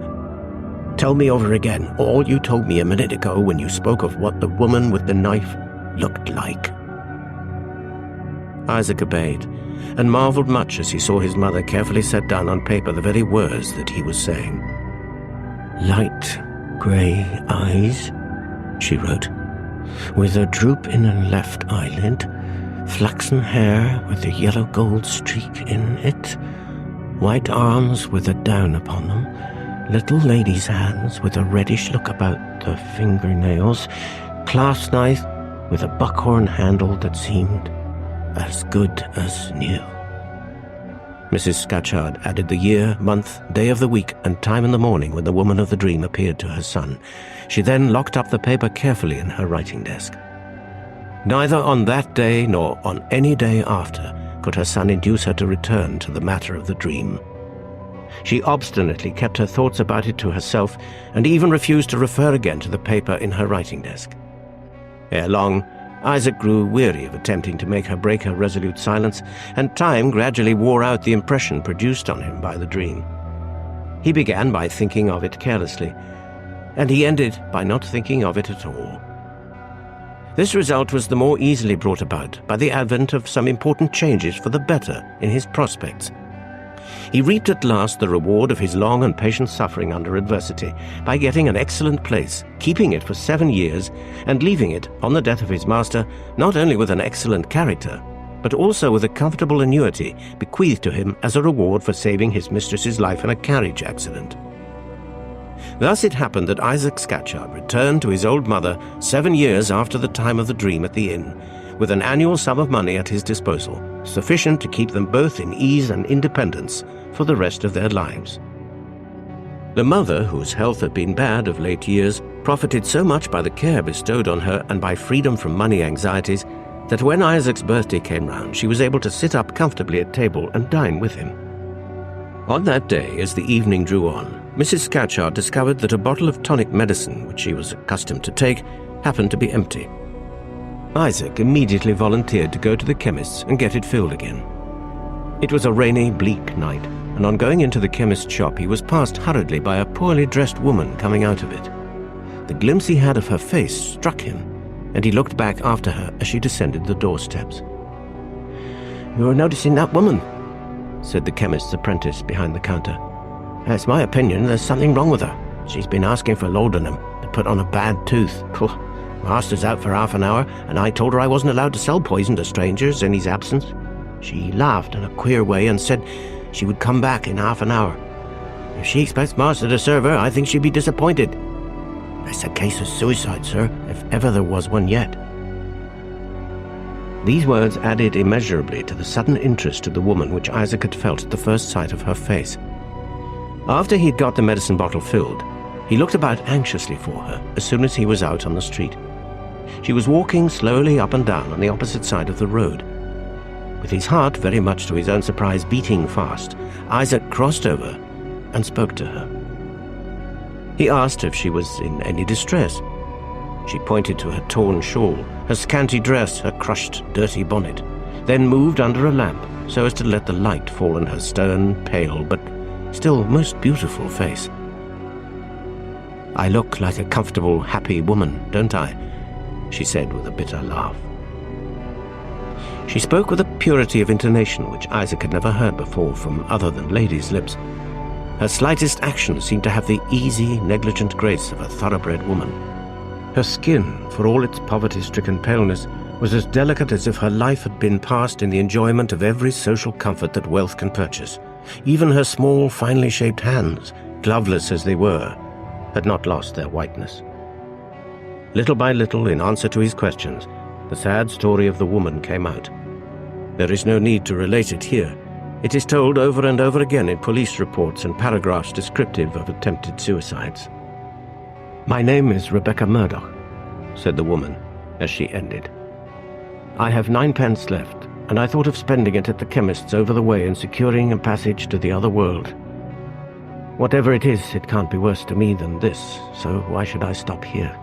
Tell me over again all you told me a minute ago when you spoke of what the woman with the knife looked like." Isaac obeyed, and marveled much as he saw his mother carefully set down on paper the very words that he was saying. "Light grey eyes," she wrote, "with a droop in a left eyelid, flaxen hair with a yellow gold streak in it, white arms with a down upon them, little lady's hands with a reddish look about the fingernails, clasp knife with a buckhorn handle that seemed as good as new." Mrs. Scatchard added the year, month, day of the week, and time in the morning when the woman of the dream appeared to her son. She then locked up the paper carefully in her writing desk. Neither on that day nor on any day after could her son induce her to return to the matter of the dream. She obstinately kept her thoughts about it to herself and even refused to refer again to the paper in her writing desk. Ere long, Isaac grew weary of attempting to make her break her resolute silence, and time gradually wore out the impression produced on him by the dream. He began by thinking of it carelessly, and he ended by not thinking of it at all. This result was the more easily brought about by the advent of some important changes for the better in his prospects. He reaped at last the reward of his long and patient suffering under adversity by getting an excellent place, keeping it for 7 years, and leaving it, on the death of his master, not only with an excellent character, but also with a comfortable annuity bequeathed to him as a reward for saving his mistress's life in a carriage accident. Thus it happened that Isaac Scatchard returned to his old mother 7 years after the time of the dream at the inn, with an annual sum of money at his disposal, sufficient to keep them both in ease and independence for the rest of their lives. The mother, whose health had been bad of late years, profited so much by the care bestowed on her and by freedom from money anxieties that when Isaac's birthday came round, she was able to sit up comfortably at table and dine with him. On that day, as the evening drew on, Mrs. Scatchard discovered that a bottle of tonic medicine, which she was accustomed to take, happened to be empty. Isaac immediately volunteered to go to the chemist's and get it filled again. It was a rainy, bleak night, and on going into the chemist's shop he was passed hurriedly by a poorly dressed woman coming out of it. The glimpse he had of her face struck him, and he looked back after her as she descended the doorsteps. "You're noticing that woman?" said the chemist's apprentice behind the counter. "It's my opinion there's something wrong with her. She's been asking for laudanum to put on a bad tooth. Master's out for half an hour, and I told her I wasn't allowed to sell poison to strangers in his absence. She laughed in a queer way and said she would come back in half an hour. If she expects Master to serve her, I think she'd be disappointed. It's a case of suicide, sir, if ever there was one yet." These words added immeasurably to the sudden interest of the woman which Isaac had felt at the first sight of her face. After he'd got the medicine bottle filled, he looked about anxiously for her as soon as he was out on the street. She was walking slowly up and down on the opposite side of the road. With his heart, very much to his own surprise, beating fast, Isaac crossed over and spoke to her. He asked if she was in any distress. She pointed to her torn shawl, her scanty dress, her crushed, dirty bonnet, then moved under a lamp, so as to let the light fall on her stern, pale, but still most beautiful face. "I look like a comfortable, happy woman, don't I?" she said with a bitter laugh. She spoke with a purity of intonation which Isaac had never heard before from other than ladies' lips. Her slightest action seemed to have the easy, negligent grace of a thoroughbred woman. Her skin, for all its poverty-stricken paleness, was as delicate as if her life had been passed in the enjoyment of every social comfort that wealth can purchase. Even her small, finely shaped hands, gloveless as they were, had not lost their whiteness. Little by little, in answer to his questions, the sad story of the woman came out. There is no need to relate it here. It is told over and over again in police reports and paragraphs descriptive of attempted suicides. "My name is Rebecca Murdoch," said the woman as she ended. "I have 9 pence left, and I thought of spending it at the chemist's over the way and securing a passage to the other world. Whatever it is, it can't be worse to me than this, so why should I stop here?"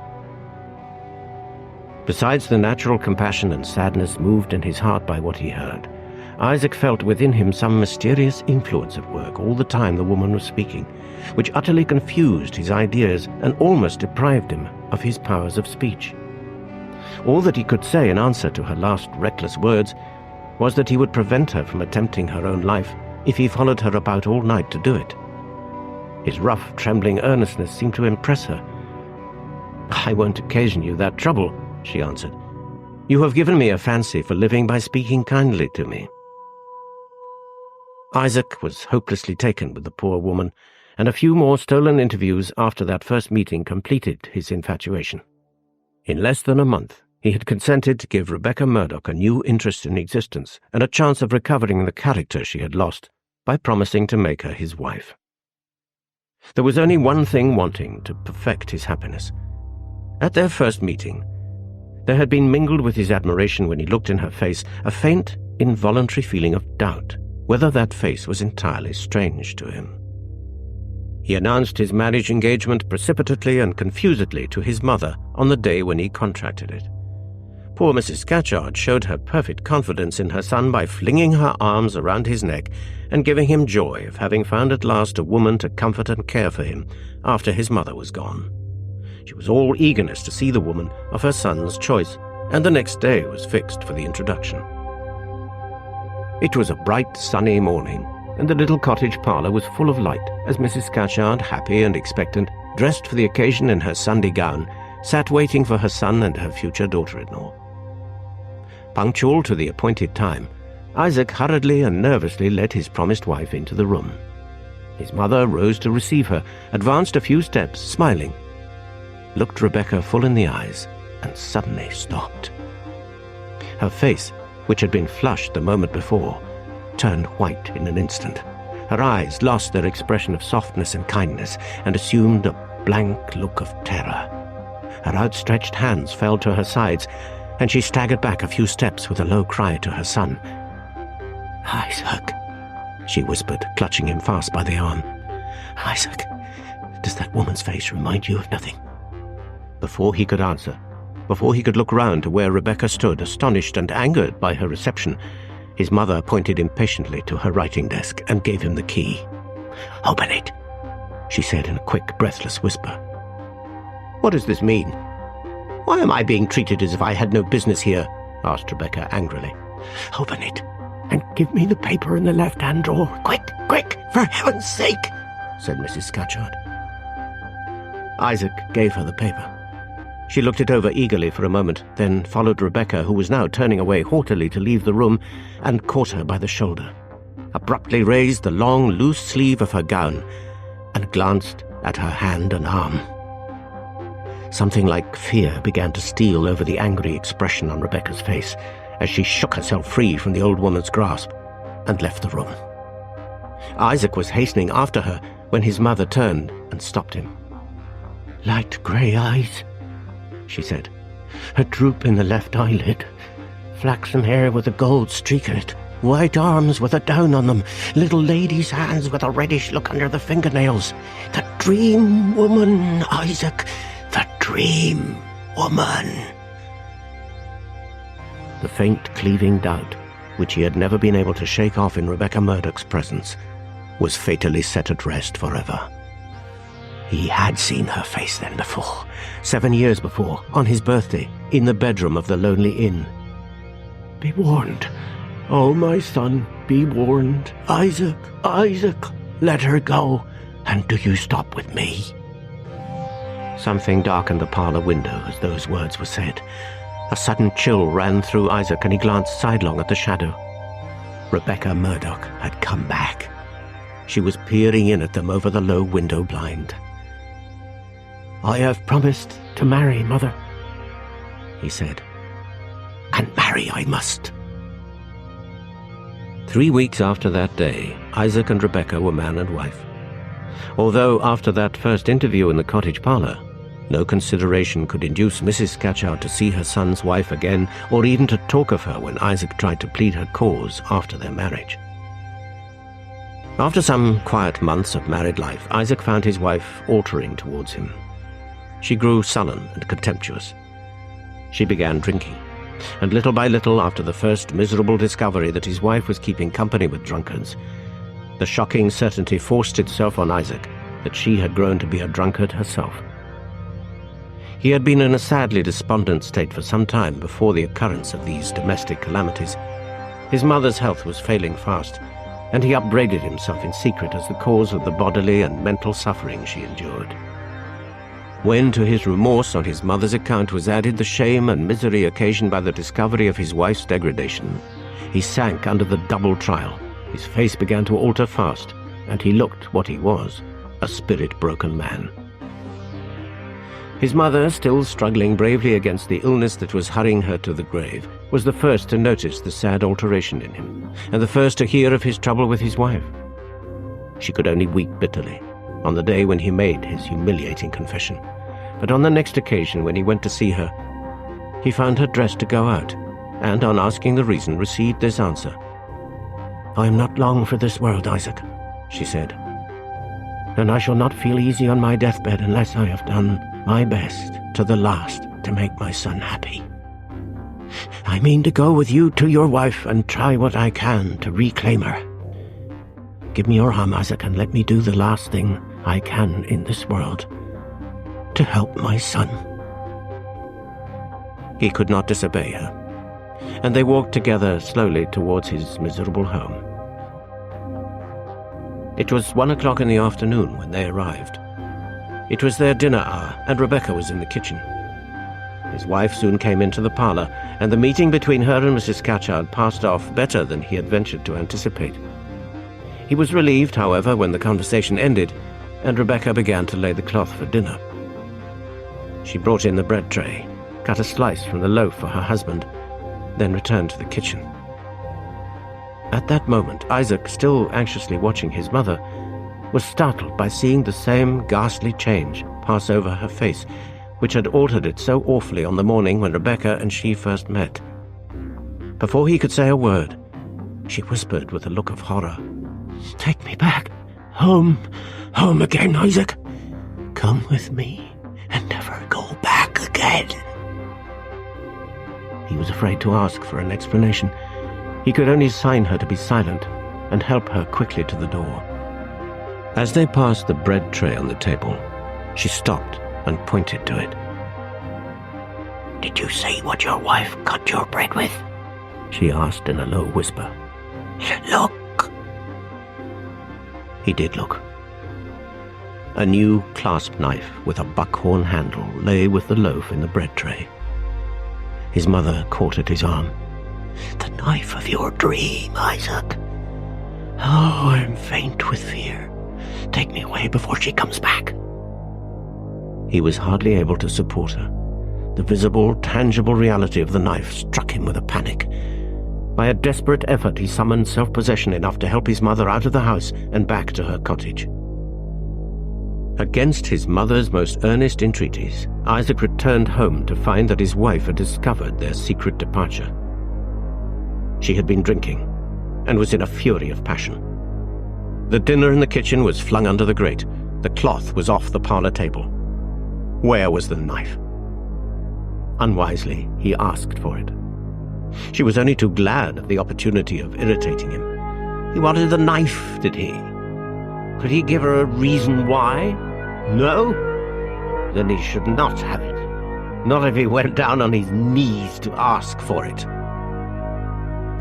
Besides the natural compassion and sadness moved in his heart by what he heard, Isaac felt within him some mysterious influence at work all the time the woman was speaking, which utterly confused his ideas and almost deprived him of his powers of speech. All that he could say in answer to her last reckless words was that he would prevent her from attempting her own life if he followed her about all night to do it. His rough, trembling earnestness seemed to impress her. "I won't occasion you that trouble," she answered. "You have given me a fancy for living by speaking kindly to me." Isaac was hopelessly taken with the poor woman, and a few more stolen interviews after that first meeting completed his infatuation. In less than a month, he had consented to give Rebecca Murdoch a new interest in existence and a chance of recovering the character she had lost by promising to make her his wife. There was only one thing wanting to perfect his happiness. At their first meeting, there had been mingled with his admiration when he looked in her face a faint, involuntary feeling of doubt whether that face was entirely strange to him. He announced his marriage engagement precipitately and confusedly to his mother on the day when he contracted it. Poor Mrs. Scatchard showed her perfect confidence in her son by flinging her arms around his neck and giving him joy of having found at last a woman to comfort and care for him after his mother was gone. She was all eagerness to see the woman of her son's choice, and the next day was fixed for the introduction. It was a bright, sunny morning, and the little cottage parlour was full of light as Mrs. Scatchard, happy and expectant, dressed for the occasion in her Sunday gown, sat waiting for her son and her future daughter-in-law. Punctual to the appointed time, Isaac hurriedly and nervously led his promised wife into the room. His mother rose to receive her, advanced a few steps, smiling, looked Rebecca full in the eyes, and suddenly stopped. Her face, which had been flushed the moment before, turned white in an instant. Her eyes lost their expression of softness and kindness and assumed a blank look of terror. Her outstretched hands fell to her sides, and she staggered back a few steps with a low cry to her son. "Isaac," she whispered, clutching him fast by the arm. "Isaac, does that woman's face remind you of nothing?" Before he could answer, before he could look round to where Rebecca stood, astonished and angered by her reception, his mother pointed impatiently to her writing desk and gave him the key. "Open it," she said in a quick, breathless whisper. "What does this mean? Why am I being treated as if I had no business here?" asked Rebecca angrily. "Open it, and give me the paper in the left-hand drawer. Quick, quick, for heaven's sake," said Mrs. Scatchard. Isaac gave her the paper. She looked it over eagerly for a moment, then followed Rebecca, who was now turning away haughtily to leave the room, and caught her by the shoulder, abruptly raised the long, loose sleeve of her gown, and glanced at her hand and arm. Something like fear began to steal over the angry expression on Rebecca's face as she shook herself free from the old woman's grasp and left the room. Isaac was hastening after her when his mother turned and stopped him. "Light grey eyes," she said, "a droop in the left eyelid, flaxen hair with a gold streak in it, white arms with a down on them, little lady's hands with a reddish look under the fingernails. The dream woman, Isaac, the dream woman." The faint, cleaving doubt which he had never been able to shake off in Rebecca Murdoch's presence, was fatally set at rest forever. He had seen her face then before, 7 years before, on his birthday, in the bedroom of the lonely inn. "Be warned. Oh, my son, be warned. Isaac, Isaac, let her go, and do you stop with me?" Something darkened the parlor window as those words were said. A sudden chill ran through Isaac, and he glanced sidelong at the shadow. Rebecca Murdoch had come back. She was peering in at them over the low window blind. "I have promised to marry, Mother," he said. "And marry I must." 3 weeks after that day, Isaac and Rebecca were man and wife. Although after that first interview in the cottage parlor, no consideration could induce Mrs. Scatchard to see her son's wife again, or even to talk of her when Isaac tried to plead her cause after their marriage. After some quiet months of married life, Isaac found his wife altering towards him. She grew sullen and contemptuous. She began drinking, and little by little, after the first miserable discovery that his wife was keeping company with drunkards, the shocking certainty forced itself on Isaac that she had grown to be a drunkard herself. He had been in a sadly despondent state for some time before the occurrence of these domestic calamities. His mother's health was failing fast, and he upbraided himself in secret as the cause of the bodily and mental suffering she endured. When to his remorse on his mother's account was added the shame and misery occasioned by the discovery of his wife's degradation, he sank under the double trial. His face began to alter fast, and he looked what he was, a spirit-broken man. His mother, still struggling bravely against the illness that was hurrying her to the grave, was the first to notice the sad alteration in him, and the first to hear of his trouble with his wife. She could only weep bitterly on the day when he made his humiliating confession, but on the next occasion when he went to see her, he found her dressed to go out, and on asking the reason received this answer. "I am not long for this world, Isaac," she said, "and I shall not feel easy on my deathbed unless I have done my best to the last to make my son happy. I mean to go with you to your wife and try what I can to reclaim her. Give me your arm, Isaac, and let me do the last thing I can in this world to help my son." He could not disobey her, and they walked together slowly towards his miserable home. It was 1 o'clock in the afternoon when they arrived. It was their dinner hour, and Rebecca was in the kitchen. His wife soon came into the parlor, and the meeting between her and Mrs. Scatchard passed off better than he had ventured to anticipate. He was relieved, however, when the conversation ended, and Rebecca began to lay the cloth for dinner. She brought in the bread tray, cut a slice from the loaf for her husband, then returned to the kitchen. At that moment, Isaac, still anxiously watching his mother, was startled by seeing the same ghastly change pass over her face, which had altered it so awfully on the morning when Rebecca and she first met. Before he could say a word, she whispered with a look of horror, "Take me back. Home again, Isaac. Come with me and never go back again." He was afraid to ask for an explanation. He could only sign her to be silent and help her quickly to the door. As they passed the bread tray on the table, she stopped and pointed to it. "Did you see what your wife cut your bread with?" she asked in a low whisper. "Look." He did look. A new clasp knife with a buckhorn handle lay with the loaf in the bread tray. His mother caught at his arm. "The knife of your dream, Isaac. Oh, I'm faint with fear. Take me away before she comes back." He was hardly able to support her. The visible, tangible reality of the knife struck him with a panic. By a desperate effort, he summoned self-possession enough to help his mother out of the house and back to her cottage. Against his mother's most earnest entreaties, Isaac returned home to find that his wife had discovered their secret departure. She had been drinking and was in a fury of passion. The dinner in the kitchen was flung under the grate. The cloth was off the parlor table. Where was the knife? Unwisely, he asked for it. She was only too glad of the opportunity of irritating him. He wanted the knife, did he? Could he give her a reason why? No? Then he should not have it. Not if he went down on his knees to ask for it.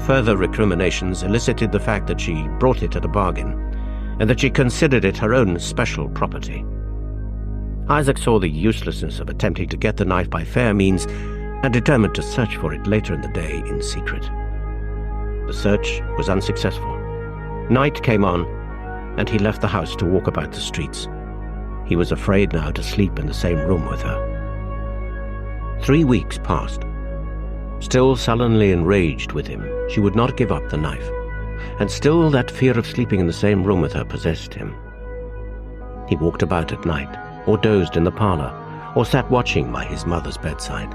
Further recriminations elicited the fact that she brought it at a bargain, and that she considered it her own special property. Isaac saw the uselessness of attempting to get the knife by fair means, and determined to search for it later in the day in secret. The search was unsuccessful. Night came on, and he left the house to walk about the streets. He was afraid now to sleep in the same room with her. 3 weeks passed. Still sullenly enraged with him, she would not give up the knife, and still that fear of sleeping in the same room with her possessed him. He walked about at night, or dozed in the parlor, or sat watching by his mother's bedside.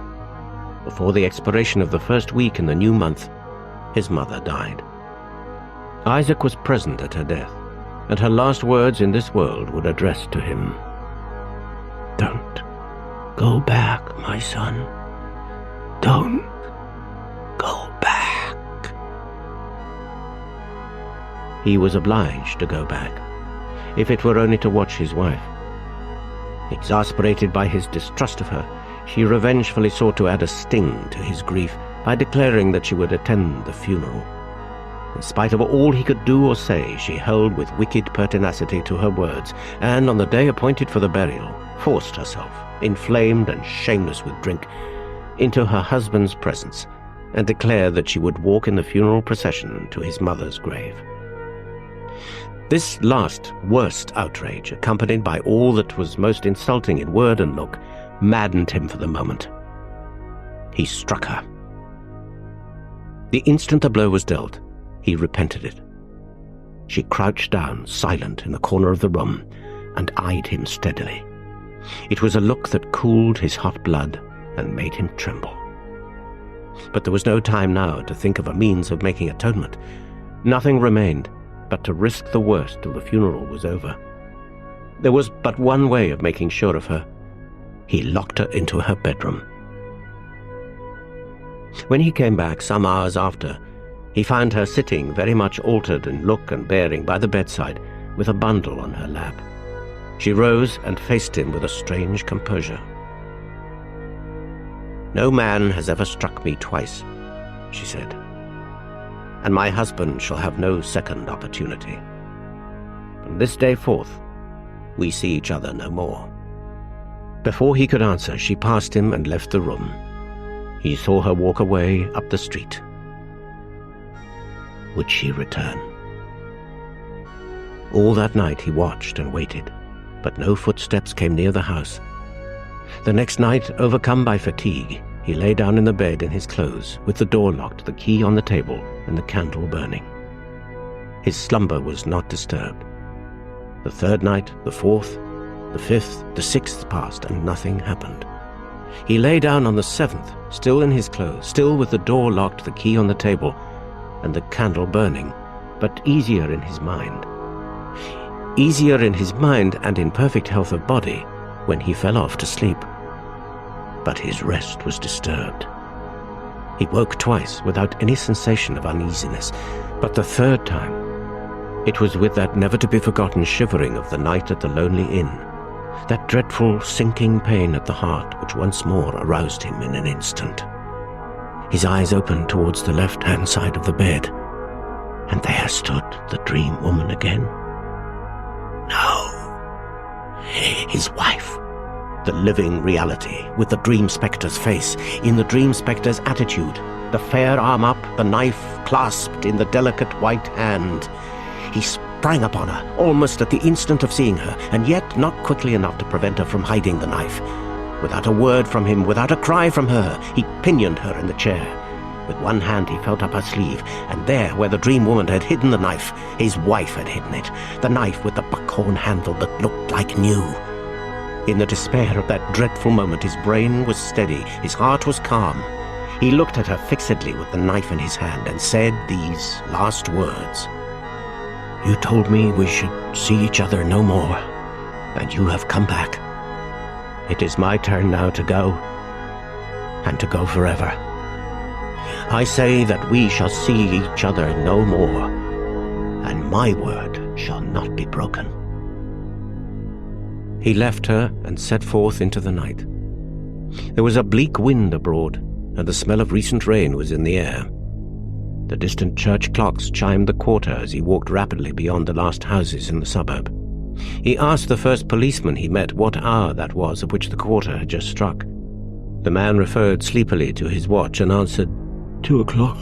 Before the expiration of the first week in the new month, his mother died. Isaac was present at her death, and her last words in this world were addressed to him. "Don't go back, my son. Don't go back." He was obliged to go back, if it were only to watch his wife. Exasperated by his distrust of her, she revengefully sought to add a sting to his grief by declaring that she would attend the funeral. In spite of all he could do or say, she held with wicked pertinacity to her words, and on the day appointed for the burial, forced herself, inflamed and shameless with drink, into her husband's presence, and declared that she would walk in the funeral procession to his mother's grave. This last, worst outrage, accompanied by all that was most insulting in word and look, maddened him for the moment. He struck her. The instant the blow was dealt, he repented it. She crouched down, silent, in the corner of the room, and eyed him steadily. It was a look that cooled his hot blood and made him tremble. But there was no time now to think of a means of making atonement. Nothing remained but to risk the worst till the funeral was over. There was but one way of making sure of her. He locked her into her bedroom. When he came back some hours after, he found her sitting very much altered in look and bearing by the bedside, with a bundle on her lap. She rose and faced him with a strange composure. "No man has ever struck me twice," she said, "and my husband shall have no second opportunity. From this day forth, we see each other no more." Before he could answer, she passed him and left the room. He saw her walk away up the street. Would she return? All that night he watched and waited, but no footsteps came near the house. The next night, overcome by fatigue, he lay down in the bed in his clothes, with the door locked, the key on the table, and the candle burning. His slumber was not disturbed. The third night, the fourth, the fifth, the sixth passed, and nothing happened. He lay down on the seventh, still in his clothes, still with the door locked, the key on the table, and the candle burning, but easier in his mind. Easier in his mind and in perfect health of body when he fell off to sleep. But his rest was disturbed. He woke twice without any sensation of uneasiness, but the third time, it was with that never-to-be-forgotten shivering of the night at the lonely inn, that dreadful sinking pain at the heart which once more aroused him in an instant. His eyes opened towards the left-hand side of the bed, and there stood the dream woman again. No, his wife, the living reality, with the dream spectre's face, in the dream spectre's attitude, the fair arm up, the knife clasped in the delicate white hand. He sprang upon her, almost at the instant of seeing her, and yet not quickly enough to prevent her from hiding the knife. Without a word from him, without a cry from her, he pinioned her in the chair. With one hand he felt up her sleeve, and there, where the dream woman had hidden the knife, his wife had hidden it, the knife with the buckhorn handle that looked like new. In the despair of that dreadful moment, his brain was steady, his heart was calm. He looked at her fixedly with the knife in his hand and said these last words: "You told me we should see each other no more, and you have come back. It is my turn now to go, and to go forever. I say that we shall see each other no more, and my word shall not be broken." He left her and set forth into the night. There was a bleak wind abroad, and the smell of recent rain was in the air. The distant church clocks chimed the quarter as he walked rapidly beyond the last houses in the suburb. He asked the first policeman he met what hour that was of which the quarter had just struck. The man referred sleepily to his watch and answered, 2 o'clock.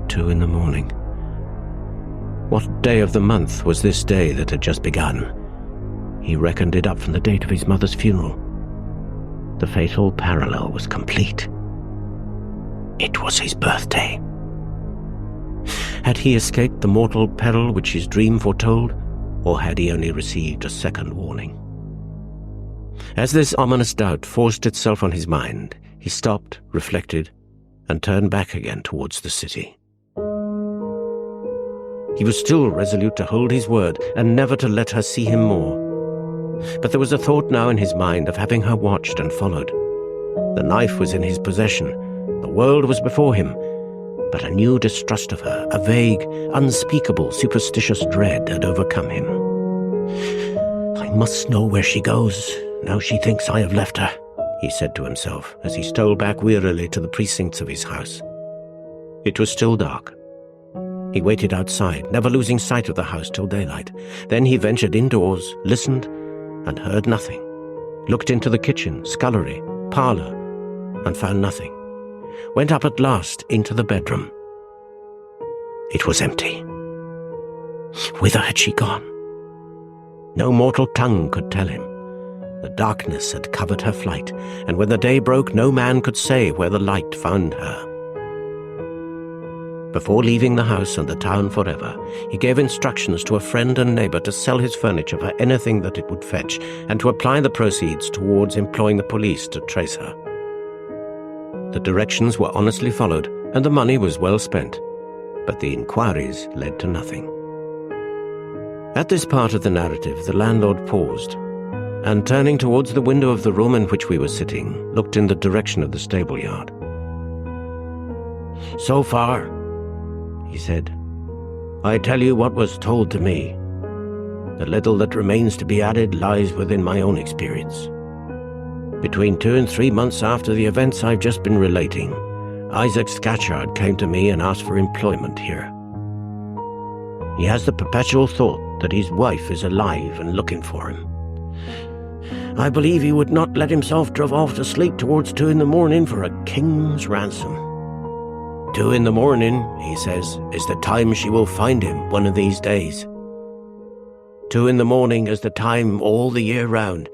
2 in the morning. What day of the month was this day that had just begun? He reckoned it up from the date of his mother's funeral. The fatal parallel was complete. It was his birthday. Had he escaped the mortal peril which his dream foretold, or had he only received a second warning? As this ominous doubt forced itself on his mind, he stopped, reflected, and turned back again towards the city. He was still resolute to hold his word and never to let her see him more. But there was a thought now in his mind of having her watched and followed. The knife was in his possession. The world was before him. But a new distrust of her, a vague, unspeakable, superstitious dread had overcome him. "I must know where she goes, now she thinks I have left her," he said to himself as he stole back wearily to the precincts of his house. It was still dark. He waited outside, never losing sight of the house till daylight. Then he ventured indoors, listened, and heard nothing. Looked into the kitchen, scullery, parlour, and found nothing. Went up at last into the bedroom. It was empty. Whither had she gone? No mortal tongue could tell him. The darkness had covered her flight, and when the day broke, no man could say where the light found her. Before leaving the house and the town forever, he gave instructions to a friend and neighbour to sell his furniture for anything that it would fetch, and to apply the proceeds towards employing the police to trace her. The directions were honestly followed, and the money was well spent, but the inquiries led to nothing. At this part of the narrative, the landlord paused, and turning towards the window of the room in which we were sitting, looked in the direction of the stable yard. "So far," he said, "I tell you what was told to me. The little that remains to be added lies within my own experience. Between 2 and 3 months after the events I've just been relating, Isaac Scatchard came to me and asked for employment here. He has the perpetual thought that his wife is alive and looking for him. I believe he would not let himself drive off to sleep towards 2 in the morning for a king's ransom. 2 in the morning, he says, is the time she will find him one of these days. 2 in the morning is the time all the year round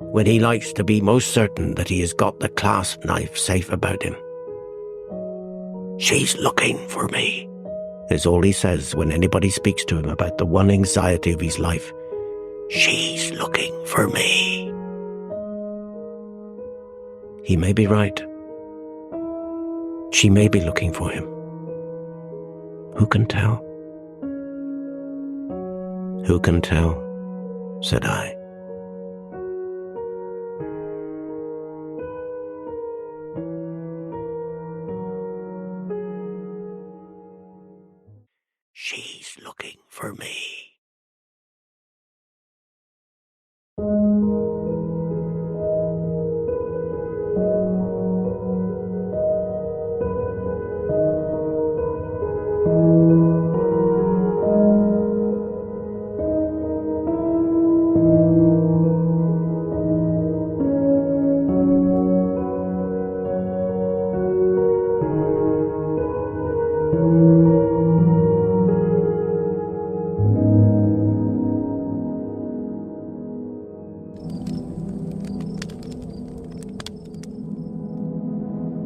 when he likes to be most certain that he has got the clasp knife safe about him. She's looking for me, is all he says when anybody speaks to him about the one anxiety of his life. She's looking for me. He may be right. She may be looking for him. Who can tell? Who can tell, said I. She's looking for me.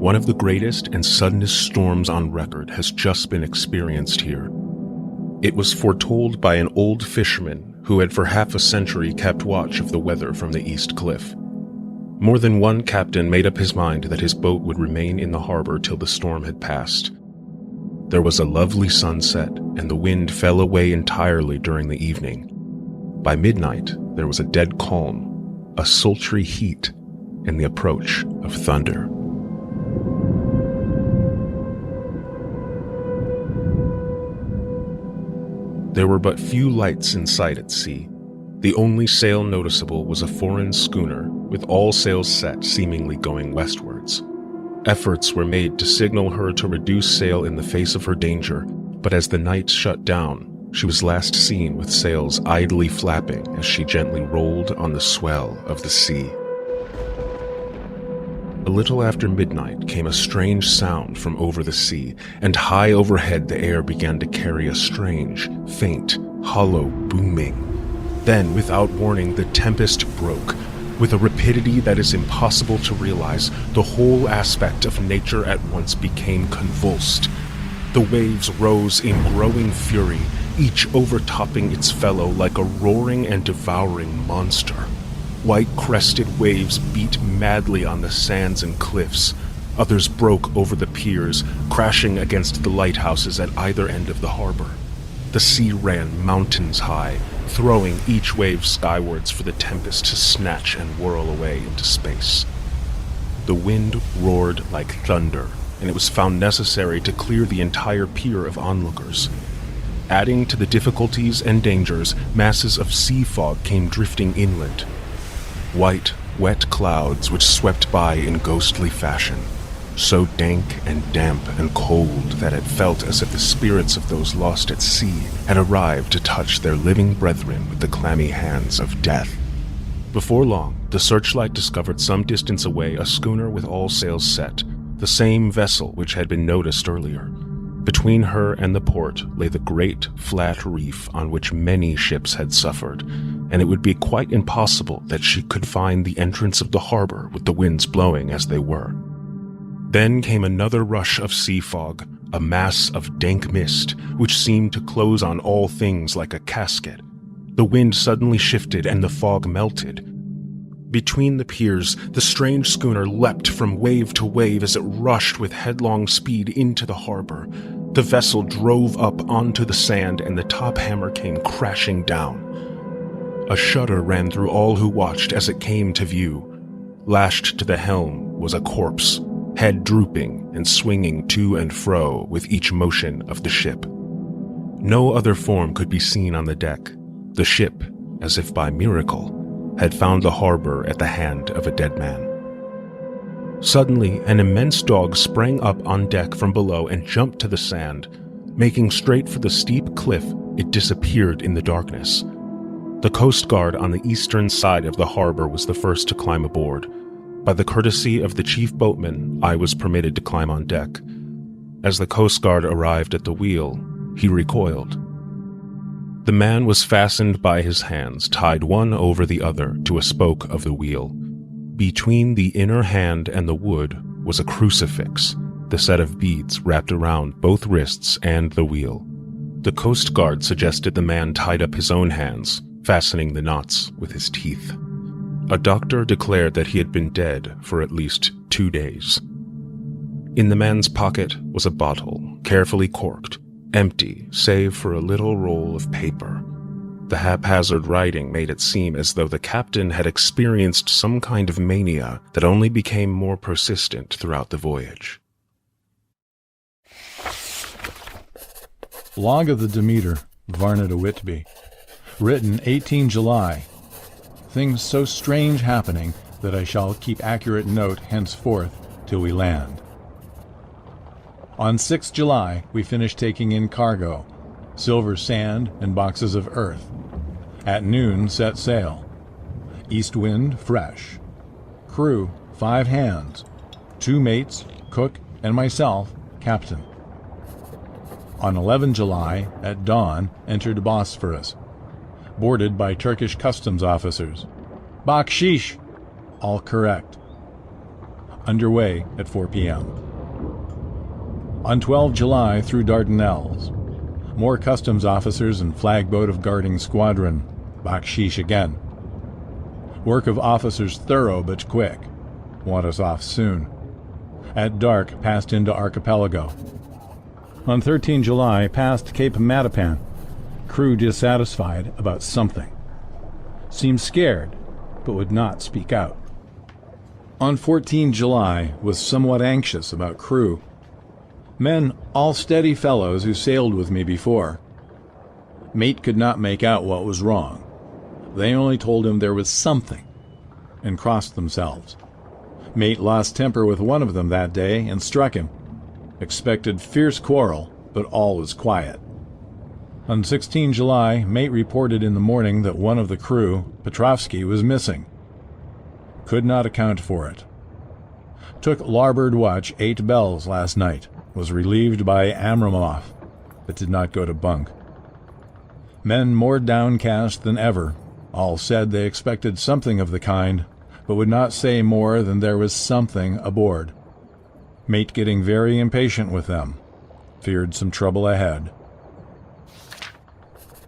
One of the greatest and suddenest storms on record has just been experienced here. It was foretold by an old fisherman who had for half a century kept watch of the weather from the East Cliff. More than one captain made up his mind that his boat would remain in the harbor till the storm had passed. There was a lovely sunset, and the wind fell away entirely during the evening. By midnight, there was a dead calm, a sultry heat, and the approach of thunder. There were but few lights in sight at sea. The only sail noticeable was a foreign schooner, with all sails set seemingly going westwards. Efforts were made to signal her to reduce sail in the face of her danger, but as the night shut down, she was last seen with sails idly flapping as she gently rolled on the swell of the sea. A little after midnight came a strange sound from over the sea, and high overhead the air began to carry a strange, faint, hollow booming. Then, without warning, the tempest broke. With a rapidity that is impossible to realize, the whole aspect of nature at once became convulsed. The waves rose in growing fury, each overtopping its fellow like a roaring and devouring monster. White-crested waves beat madly on the sands and cliffs. Others broke over the piers, crashing against the lighthouses at either end of the harbor. The sea ran mountains high, throwing each wave skywards for the tempest to snatch and whirl away into space. The wind roared like thunder, and it was found necessary to clear the entire pier of onlookers. Adding to the difficulties and dangers, masses of sea fog came drifting inland. White, wet clouds which swept by in ghostly fashion, so dank and damp and cold that it felt as if the spirits of those lost at sea had arrived to touch their living brethren with the clammy hands of death. Before long, the searchlight discovered some distance away a schooner with all sails set, the same vessel which had been noticed earlier. Between her and the port lay the great, flat reef on which many ships had suffered, and it would be quite impossible that she could find the entrance of the harbor with the winds blowing as they were. Then came another rush of sea fog, a mass of dank mist, which seemed to close on all things like a casket. The wind suddenly shifted and the fog melted. Between the piers, the strange schooner leapt from wave to wave as it rushed with headlong speed into the harbor. The vessel drove up onto the sand and the top hammer came crashing down. A shudder ran through all who watched as it came to view. Lashed to the helm was a corpse, head drooping and swinging to and fro with each motion of the ship. No other form could be seen on the deck. The ship, as if by miracle, had found the harbor at the hand of a dead man. Suddenly, an immense dog sprang up on deck from below and jumped to the sand. Making straight for the steep cliff, it disappeared in the darkness. The Coast Guard on the eastern side of the harbor was the first to climb aboard. By the courtesy of the chief boatman, I was permitted to climb on deck. As the Coast Guard arrived at the wheel, he recoiled. The man was fastened by his hands, tied one over the other to a spoke of the wheel. Between the inner hand and the wood was a crucifix, the set of beads wrapped around both wrists and the wheel. The Coast Guard suggested the man tied up his own hands, fastening the knots with his teeth. A doctor declared that he had been dead for at least 2 days. In the man's pocket was a bottle, carefully corked, empty save for a little roll of paper. The haphazard writing made it seem as though the captain had experienced some kind of mania that only became more persistent throughout the voyage. Log of the Demeter, Varna to Whitby. Written 18 July. Things so strange happening that I shall keep accurate note henceforth till we land. On 6 July, we finished taking in cargo, silver sand and boxes of earth. At noon, set sail. East wind, fresh. Crew, 5 hands. 2 mates, cook, and myself, captain. On 11 July, at dawn, entered Bosphorus. Boarded by Turkish customs officers. Bakshish! All correct. Underway at 4 p.m. On 12 July, through Dardanelles. More customs officers and flagboat of guarding squadron. Bakshish again. Work of officers thorough but quick. Want us off soon. At dark, passed into archipelago. On 13 July, passed Cape Matapan. Crew dissatisfied about something. Seemed scared, but would not speak out. On 14 July, was somewhat anxious about crew. Men, all steady fellows who sailed with me before. Mate could not make out what was wrong. They only told him there was something, and crossed themselves. Mate lost temper with one of them that day and struck him. Expected fierce quarrel, but all was quiet. On 16 July, Mate reported in the morning that one of the crew, Petrovsky, was missing. Could not account for it. Took larboard watch 8 bells last night. Was relieved by Amramov, but did not go to bunk. Men more downcast than ever. All said they expected something of the kind, but would not say more than there was something aboard. Mate getting very impatient with them. Feared some trouble ahead.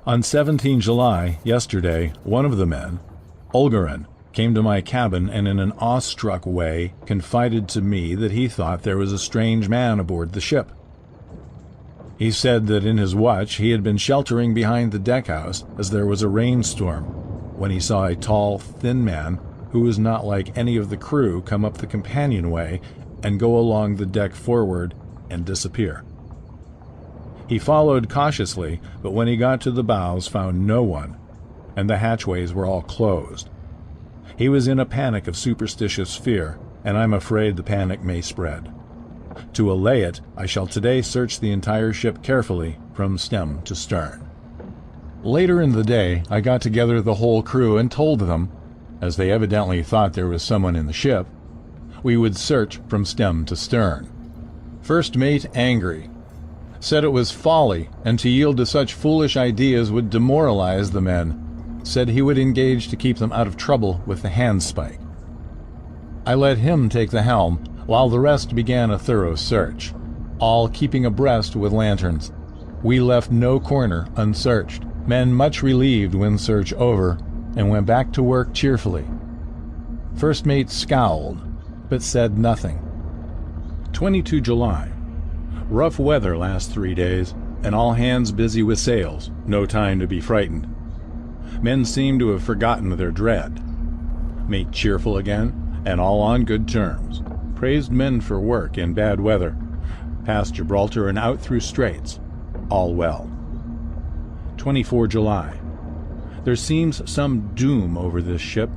On 17 July, yesterday, one of the men, Olgarin, came to my cabin and in an awestruck way confided to me that he thought there was a strange man aboard the ship. He said that in his watch he had been sheltering behind the deckhouse as there was a rainstorm, when he saw a tall, thin man who was not like any of the crew come up the companionway and go along the deck forward and disappear. He followed cautiously, but when he got to the bows found no one, and the hatchways were all closed. He was in a panic of superstitious fear, and I'm afraid the panic may spread. To allay it, I shall today search the entire ship carefully from stem to stern. Later in the day, I got together the whole crew and told them, as they evidently thought there was someone in the ship, we would search from stem to stern. First mate angry. Said it was folly, and to yield to such foolish ideas would demoralize the men. Said he would engage to keep them out of trouble with the handspike. I let him take the helm, while the rest began a thorough search, all keeping abreast with lanterns. We left no corner unsearched. Men much relieved when search over, and went back to work cheerfully. First mate scowled, but said nothing. 22 July. Rough weather last 3 days, and all hands busy with sails, no time to be frightened. Men seem to have forgotten their dread. Mate cheerful again, and all on good terms. Praised men for work in bad weather. Past Gibraltar and out through straits. All well. 24 July. There seems some doom over this ship.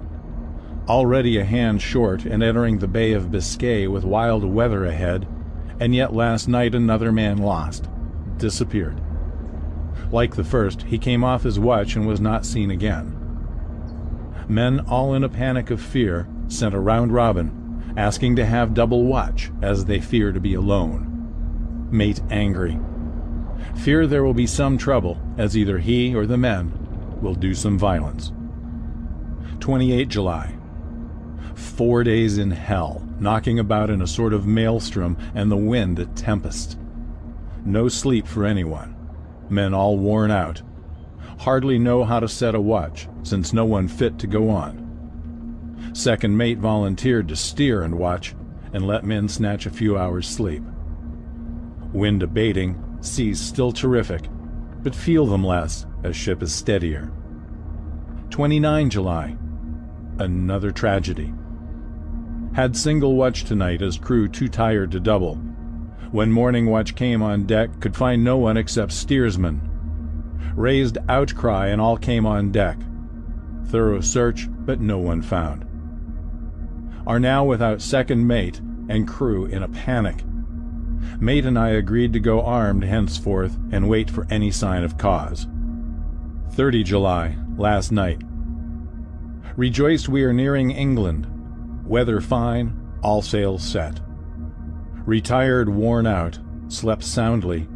Already a hand short and entering the Bay of Biscay with wild weather ahead, and yet last night another man lost. Disappeared. Like the first, he came off his watch and was not seen again. Men all in a panic of fear sent a round robin, asking to have double watch as they fear to be alone. Mate angry. Fear there will be some trouble, as either he or the men will do some violence. 28 July. 4 days in hell, knocking about in a sort of maelstrom and the wind a tempest. No sleep for anyone. Men all worn out. Hardly know how to set a watch, since no one fit to go on. Second mate volunteered to steer and watch, and let men snatch a few hours' sleep. Wind abating, seas still terrific, but feel them less as ship is steadier. 29 July. Another tragedy. Had single watch tonight as crew too tired to double. When morning watch came on deck, could find no one except steersman. Raised outcry and all came on deck. Thorough search, but no one found. Are now without second mate and crew in a panic. Mate and I agreed to go armed henceforth and wait for any sign of cause. 30 July, last night. Rejoiced we are nearing England. Weather fine, all sails set. Retired, worn out, slept soundly.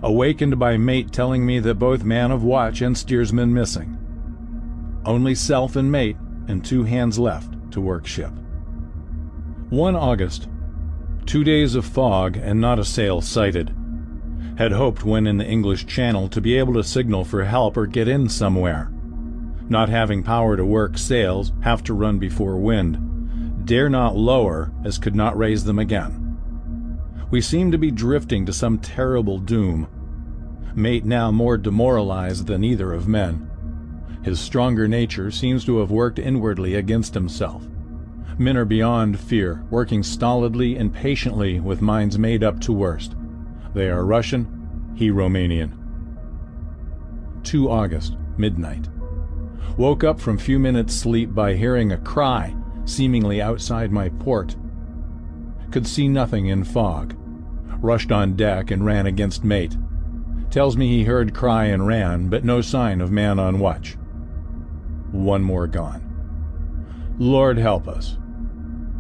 Awakened by mate telling me that both man of watch and steersman missing. Only self and mate and 2 hands left to work ship. 1 August. 2 days of fog and not a sail sighted. Had hoped when in the English Channel to be able to signal for help or get in somewhere. Not having power to work sails, have to run before wind. Dare not lower, as could not raise them again. We seem to be drifting to some terrible doom. Mate now more demoralized than either of men. His stronger nature seems to have worked inwardly against himself. Men are beyond fear, working stolidly and patiently with minds made up to worst. They are Russian, he Romanian. 2 August, midnight. Woke up from few minutes' sleep by hearing a cry, seemingly outside my port. Could see nothing in fog. Rushed on deck and ran against mate. Tells me he heard cry and ran, but no sign of man on watch. One more gone. Lord help us.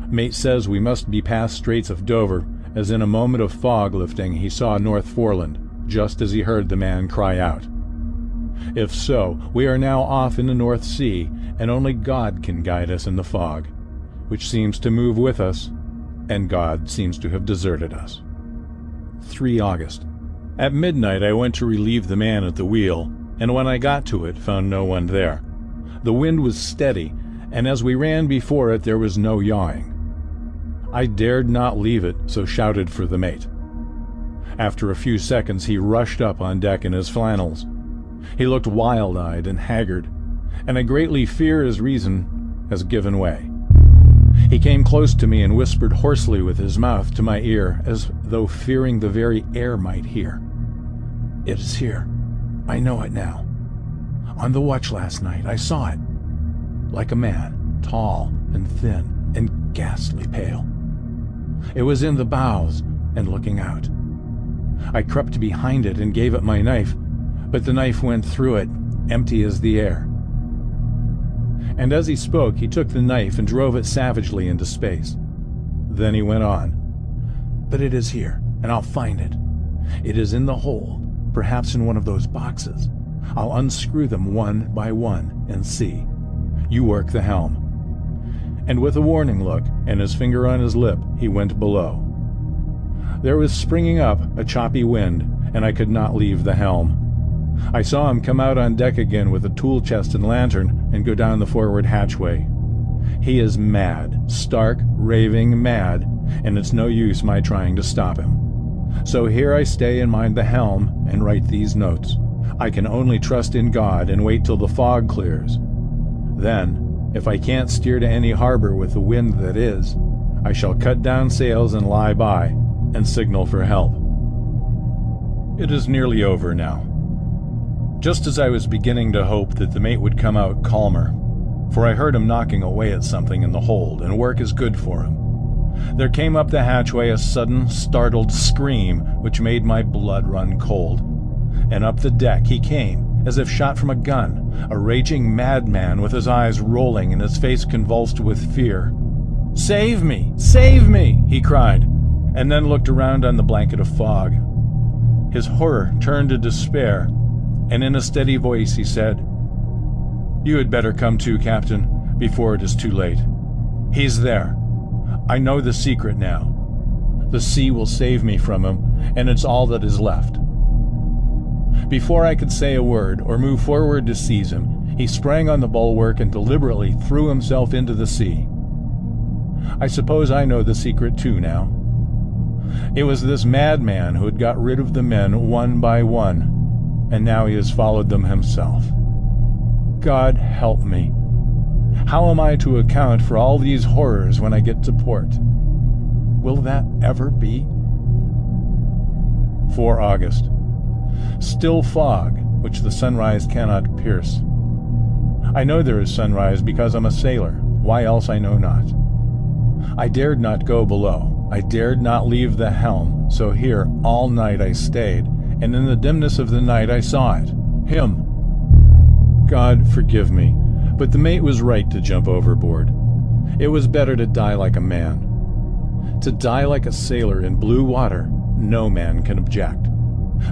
Mate says we must be past Straits of Dover, as in a moment of fog lifting he saw North Foreland, just as he heard the man cry out. If so, we are now off in the North Sea, and only God can guide us in the fog, which seems to move with us, and God seems to have deserted us. 3 August. At midnight I went to relieve the man at the wheel, and when I got to it found no one there. The wind was steady, and as we ran before it there was no yawing. I dared not leave it, so shouted for the mate. After a few seconds he rushed up on deck in his flannels. He looked wild-eyed and haggard, and I greatly fear his reason has given way. He came close to me and whispered hoarsely with his mouth to my ear, as though fearing the very air might hear. "It is here. I know it now. On the watch last night I saw it. Like a man, tall and thin and ghastly pale. It was in the bows and looking out. I crept behind it and gave it my knife, but the knife went through it, empty as the air." And as he spoke, he took the knife and drove it savagely into space. Then he went on. "But it is here, and I'll find it. It is in the hold, perhaps in one of those boxes. I'll unscrew them one by one and see. You work the helm." And with a warning look and his finger on his lip, he went below. There was springing up a choppy wind, and I could not leave the helm. I saw him come out on deck again with a tool chest and lantern and go down the forward hatchway. He is mad, stark, raving mad, and it's no use my trying to stop him. So here I stay and mind the helm and write these notes. I can only trust in God and wait till the fog clears. Then, if I can't steer to any harbor with the wind that is, I shall cut down sails and lie by, and signal for help. It is nearly over now. Just as I was beginning to hope that the mate would come out calmer, for I heard him knocking away at something in the hold, and work is good for him, there came up the hatchway a sudden, startled scream which made my blood run cold. And up the deck he came, as if shot from a gun, a raging madman with his eyes rolling and his face convulsed with fear. "Save me! Save me!" he cried, and then looked around on the blanket of fog. His horror turned to despair, and in a steady voice he said, "You had better come to, Captain, before it is too late. He's there. I know the secret now. The sea will save me from him, and it's all that is left." Before I could say a word or move forward to seize him, he sprang on the bulwark and deliberately threw himself into the sea. I suppose I know the secret too now. It was this madman who had got rid of the men one by one, and now he has followed them himself. God help me. How am I to account for all these horrors when I get to port? Will that ever be? 4 August. Still fog, which the sunrise cannot pierce. I know there is sunrise because I'm a sailor. Why else I know not. I dared not go below. I dared not leave the helm, so here all night I stayed, and in the dimness of the night I saw it. Him. God forgive me, but the mate was right to jump overboard. It was better to die like a man. To die like a sailor in blue water, no man can object.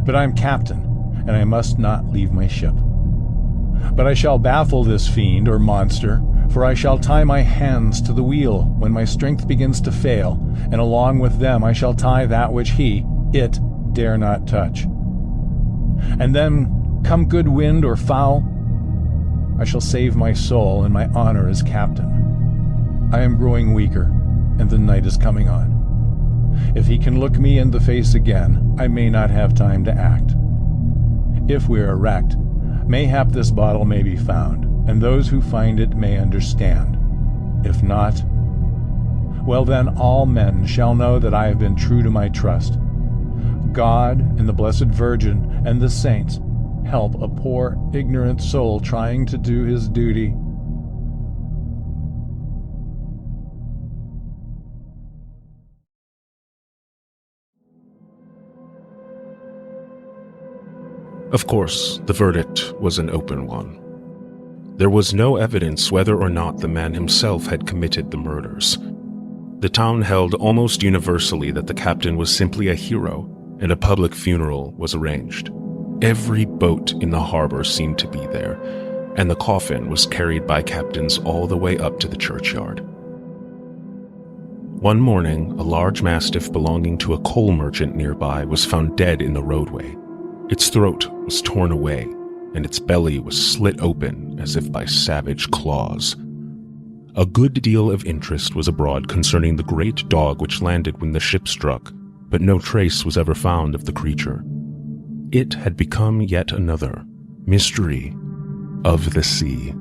But I'm captain, and I must not leave my ship. But I shall baffle this fiend or monster, for I shall tie my hands to the wheel when my strength begins to fail, and along with them I shall tie that which it, dare not touch. And then, come good wind or foul, I shall save my soul and my honor as captain. I am growing weaker, and the night is coming on. If he can look me in the face again, I may not have time to act. If we are wrecked, mayhap this bottle may be found, and those who find it may understand. If not, well then all men shall know that I have been true to my trust. God and the Blessed Virgin and the saints help a poor, ignorant soul trying to do his duty. Of course, the verdict was an open one. There was no evidence whether or not the man himself had committed the murders. The town held almost universally that the captain was simply a hero, and a public funeral was arranged. Every boat in the harbor seemed to be there, and the coffin was carried by captains all the way up to the churchyard. One morning, a large mastiff belonging to a coal merchant nearby was found dead in the roadway. Its throat was torn away, and its belly was slit open as if by savage claws. A good deal of interest was abroad concerning the great dog which landed when the ship struck, but no trace was ever found of the creature. It had become yet another mystery of the sea.